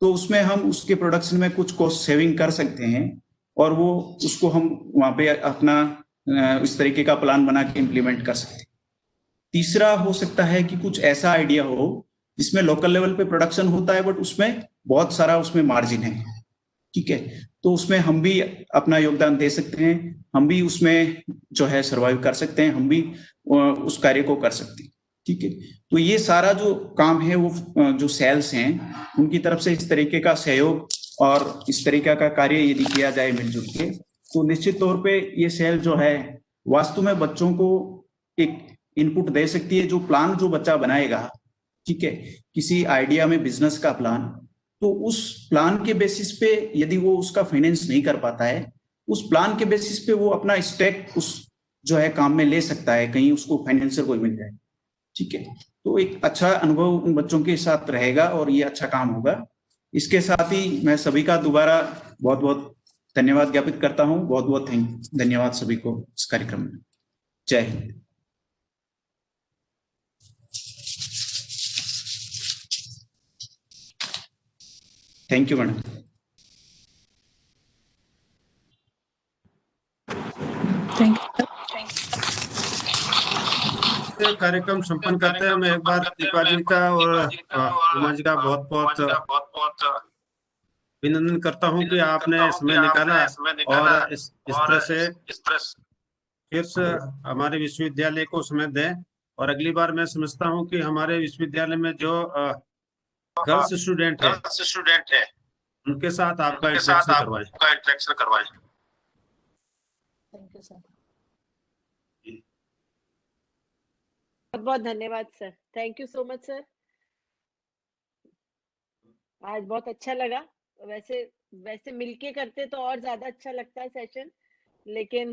तो उसमें हम उसके प्रोडक्शन में कुछ कॉस्ट सेविंग कर सकते हैं और वो उसको हम वहां पे अपना इस तरीके का प्लान बना के इम्प्लीमेंट कर सकते हैं। तीसरा हो सकता है कि कुछ ऐसा आइडिया हो जिसमें लोकल लेवल पे प्रोडक्शन होता है बट उसमें बहुत सारा उसमें मार्जिन है। ठीक है, तो उसमें हम भी अपना योगदान दे सकते हैं, हम भी उसमें जो है सर्वाइव कर सकते हैं, हम भी उस कार्य को कर सकते हैं। ठीक है, तो ये सारा जो काम है वो जो सेल्स हैं उनकी तरफ से इस तरीके का सहयोग और इस तरीके का कार्य यदि किया जाए मिलजुल के, तो निश्चित तौर पे ये सेल जो है वास्तव में बच्चों को एक इनपुट दे सकती है। जो प्लान जो बच्चा बनाएगा, ठीक है, किसी आइडिया में बिजनेस का प्लान, तो उस प्लान के बेसिस पे यदि वो उसका फाइनेंस नहीं कर पाता है, उस प्लान के बेसिस पे वो अपना स्टेक उस जो है काम में ले सकता है, कहीं उसको फाइनेंसर को मिल जाए। ठीक है, तो एक अच्छा अनुभव उन बच्चों के साथ रहेगा और ये अच्छा काम होगा। इसके साथ ही मैं सभी का दोबारा बहुत बहुत धन्यवाद ज्ञापित करता हूं। बहुत बहुत धन्यवाद सभी को इस कार्यक्रम में। जय Hind. Thank you madam. Thank you. कार्यक्रम संपन्न करते हैं। मैं एक बार दीपा जी का और उमा जी का बहुत बहुत अभिनंदन करता हूं कि आपने समय निकाला और इस तरह से फिर से हमारे विश्वविद्यालय को समय दें। और अगली बार मैं समझता हूं कि हमारे विश्वविद्यालय में जो गर्ल्स स्टूडेंट है उनके साथ आपका इंटरेक्शन करवाएं। Thank you sir. बहुत बहुत धन्यवाद sir. Thank you so much sir. आज बहुत अच्छा लगा। वैसे मिलके करते तो और ज्यादा अच्छा लगता है सेशन, लेकिन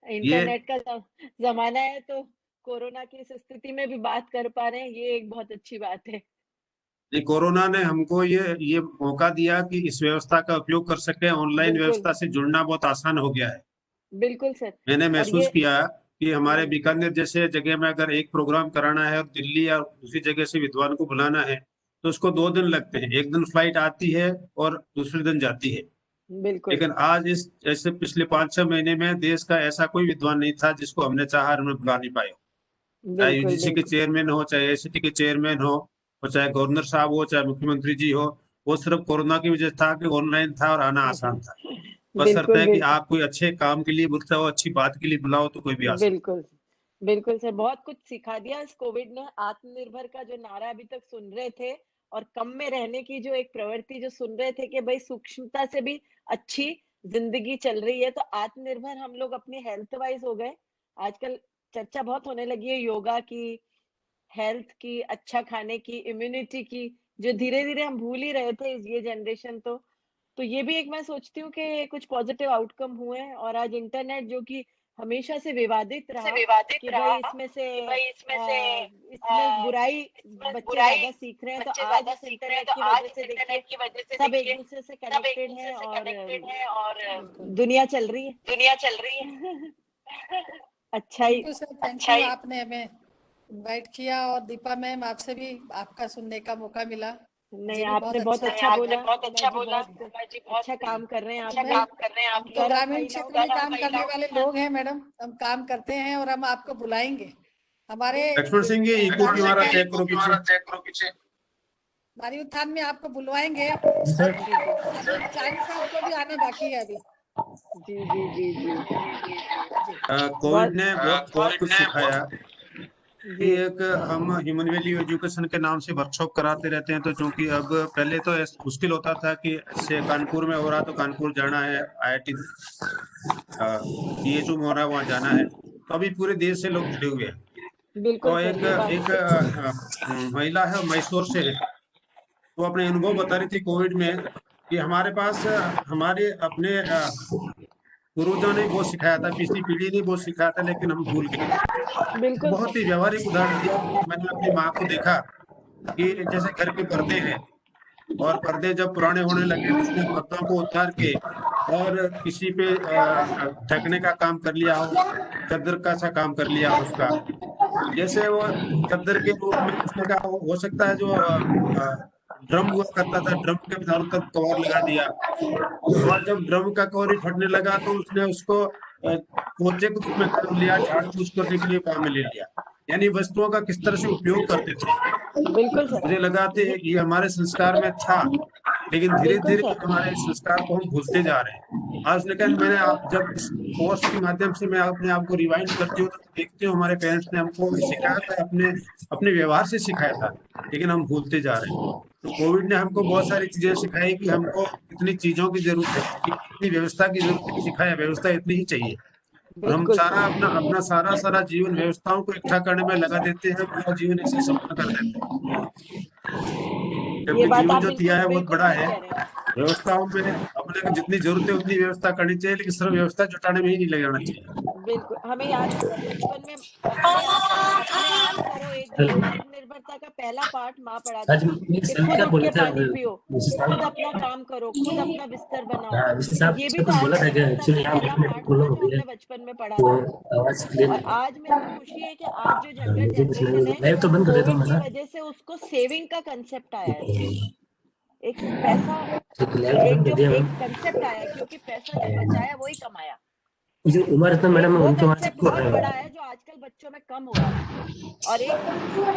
इंटरनेट का जमाना है तो कोरोना की इस स्थिति में भी बात कर पा रहे हैं, ये एक बहुत अच्छी बात है। कोरोना ने हमको ये मौका दिया कि इस व्यवस्था का उपयोग कर सके। ऑनलाइन व्यवस्था से जुड़ना बहुत आसान हो गया है। बिल्कुल सर। मैंने महसूस किया कि हमारे बीकानेर जैसे जगह में अगर एक प्रोग्राम कराना है और दिल्ली या दूसरी जगह से विद्वान को बुलाना है तो उसको 2 दिन लगते हैं। एक दिन फ्लाइट आती है और दूसरे दिन जाती है। बिल्कुल। लेकिन आज इस ऐसे पिछले 5-6 महीने में देश का ऐसा कोई विद्वान नहीं था जिसको हमने चाहा हमने बुला नहीं पाए। चाहे यूजीसी के चेयरमैन हो, चाहे एसीटी के चेयरमैन हो, और चाहे गवर्नर साहब हो, चाहे मुख्यमंत्री जी हो, वो सिर्फ कोरोना की वजह था कि ऑनलाइन था और आना आसान था। बस शर्त है कि आप कोई अच्छे काम के लिए बुलाओ, अच्छी बात के लिए बुलाओ तो कोई भी आ सकता है। बिल्कुल बिल्कुल सर, बहुत कुछ सिखा दिया इस कोविड ने। आत्मनिर्भर का जो नारा अभी तक सुन रहे थे और कम में रहने की जो एक प्रवृत्ति जो सुन रहे थे कि भाई सूक्ष्मता से भी अच्छी जिंदगी चल रही है, तो आत्मनिर्भर हम लोग अपने हेल्थ वाइज हो गए। आजकल चर्चा बहुत होने लगी है योगा की, हेल्थ की, अच्छा खाने की, इम्यूनिटी की, जो धीरे धीरे हम भूल ही रहे थे ये जनरेशन। तो ये भी एक मैं सोचती हूँ कि कुछ पॉजिटिव आउटकम हुए हैं। और आज इंटरनेट जो कि हमेशा से विवादित रहा कि भाई इसमें बुराई बच्चे ज्यादा सीख रहे हैं, तो आज इस इंटरनेट की वजह से देखिए सब एक दूसरे से कनेक्टेड हैं और दुनिया चल रही है। अच्छा ही थैंक यू, आपने हमें इनवाइट किया और दीपा मैम आपसे भी आपका सुनने का मौका मिला। नहीं, आपने बहुत अच्छा बोला। अच्छा काम कर रहे हैं आप। तो ग्रामीण क्षेत्र में काम करने वाले लोग हैं मैडम, हम काम करते हैं और हम आपको बुलाएंगे। हमारे लक्ष्मण सिंह जी इको की हमारा चेक करो पीछे। नारी उत्थान में आपको बुलवाएंगे। चांद साहब को भी आना बाकी है अभी। जी। कोविड ने बहुत कुछ सिखाया। कि एक हम ह्यूमन वैल्यू एजुकेशन के नाम से वर्कशॉप कराते रहते हैं। तो चूंकि अब पहले तो मुश्किल होता था कि से कानपुर में हो रहा तो कानपुर जाना है, IIT PHU में हो रहा है वहाँ जाना है, तो अभी पूरे देश से लोग जुड़े हुए हैं। बिल्कुल तो सर, एक महिला है मैसूर से है, वो अपने अनुभव बता रही थी कोविड में कि हमारे पास हमारे अपने पूर्वजों ने वो सिखाया था, पिछली पीढ़ी ने वो सिखाया था, लेकिन हम भूल गए। बिल्कुल बहुत ही व्यवहारिक उदाहरण दिया कि मैंने अपनी माँ को देखा कि जैसे घर के पर्दे हैं और पर्दे जब पुराने होने लगे तो उसने पर्दों को उतार के और किसी पे ढकने का काम कर लिया हो, चादर का सा काम कर लिया हो उसका, जैसे वो चादर के रूप में उसने कहा हो सकता है जो ड्रम हुआ करता था, ड्रम के चारों तरफ कवर लगा दिया, और जब ड्रम का कवर ही फटने लगा तो उसने उसको पोचे के रूप में काम लिया, झाड़ू पोछ करने के लिए काम में ले लिया। यानी वस्तुओं का किस तरह से उपयोग करते थे। बिल्कुल सर, मुझे लगाते हैं कि ये हमारे संस्कार में था, लेकिन धीरे बिल्कुल धीरे सर, हमारे संस्कार को हम भूलते जा रहे हैं। आज लेकिन मैंने आप जब इस कोर्स के माध्यम से मैं अपने आप को रिवाइंड करती हूँ तो देखती हूँ हमारे पेरेंट्स ने हमको सिखाया था, अपने अपने व्यवहार से सिखाया था, लेकिन हम भूलते जा रहे हैं। तो कोविड ने हमको बहुत सारी चीजें सिखाई कि हमको कितनी चीजों की जरूरत है, कितनी व्यवस्था की जरूरत है, सिखाया व्यवस्था इतनी ही चाहिए। और हम बिल्कुल सारा सर, अपना अपना सारा जीवन व्यवस्थाओं को इकट्ठा करने में लगा देते हैं, पूरा जीवन ऐसे संपन्न कर देते हैं। ये जबकि बात जीवन आप जो दिया है बहुत बिल्कुल बड़ा ठीक है। कह रहे हैं। व्यवस्थाओं में अपने को जितनी जरूरत है उतनी व्यवस्था करनी चाहिए, लेकिन सिर्फ व्यवस्था जुटाने में ही नहीं लग जाना चाहिए। बिल्कुल, हमें याद है सर बचपन में हमें याद है अपने आप करो एक दिन, आत्मनिर्भरता का पहला पाठ माँ पढ़ाती आज थी ये कि सर खुद क्या उठ बोले के थे पानी पियो, विशेष खुद साहब? अपना काम करो, खुद अपना बिस्तर बनाओ। हाँ विशेष साहब ये भी से तो कुछ बोला था क्या? आत्मनिर्भरता का एक्चुअली यहाँ पहला मेरे में पाठ था प्रॉब्लम ना हो जो गई है, हमने बचपन में पढ़ा तो था। आवाज क्लियर और आज मेरे को खुशी है कि आज जो यंगर मुझे कुछ जनरेशन है, लाइव तो बंद कर देता हूँ कोविड मैं की ना, वजह से उसको सेविंग का कंसेप्ट आया है सर। एक पैसा, ठीक लाइव तो एक बंद कर जो दिया एक मैम। कंसेप्ट आया है, क्योंकि पैसा जो बचाया वही कमाया। जो उमर रत्न एक मैडम है वो उनके वहां से कंसेप्ट क्यों बहुत आया बड़ा हुआ है जो आजकल बच्चों में कम हो रहा है। और एक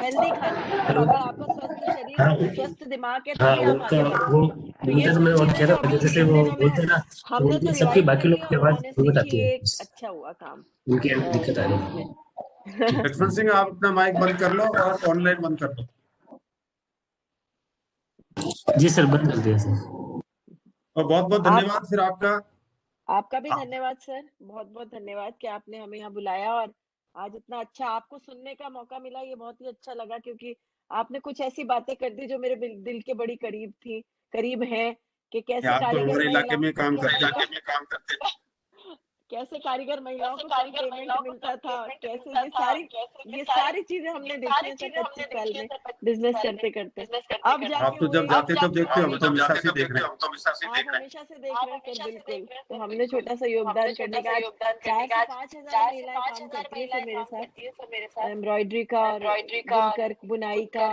हेल्दी खाना, मतलब है? अगर आपका स्वस्थ शरीर, हाँ स्वस्थ दिमाग है हाँ तभी आप उनका आगे बढ़ोगे। वो तो ये मुझे तो मैं कुछ और चीजें कह जो रहा था अभी जैसे इन वो दिनों में बोलते हैं ना, तो हमने तो उनकी सबकी रिवाइज कर बाकी लोग लिया की और आवाज उन्होंने दिक्कत सीखी, आती है, एक अच्छा हुआ काम उनकी दिक्कत आ रही इसमें। है। लक्ष्मण सिंह, आप अपना माइक बंद कर लो और ऑनलाइन बंद कर दो। जी सर बंद कर दिया सर। और बहुत बहुत आप धन्यवाद फिर आपका। आपका भी धन्यवाद सर, बहुत बहुत धन्यवाद कि आपने हमें यहाँ बुलाया और आज इतना अच्छा आपको सुनने का मौका मिला। ये बहुत ही अच्छा लगा क्योंकि आपने कुछ ऐसी बातें कर दी जो मेरे दिल के बड़ी करीब थी, करीब है, कि कैसे आप तो कारीगर हमारे इलाके महिलाओं में काम करते हैं। कैसे कारीगर महिलाओं को कम पेमेंट मिलता था, कैसे ये सारी चीजें हमने देखी है सर 25 साल में बिजनेस करते करते। अब आप जाके तो वो जब एक जाते तब देखते हो, हम तो हमेशा से देख रहे हैं। आप हमेशा से देख रहे हैं सर, बिल्कुल। तो हमने छोटा सा योगदान करने का, आज 4 से 5,000 महिलाएं काम करती है सर मेरे साथ, एम्ब्रॉयडरी का और बुनकर बुनाई का।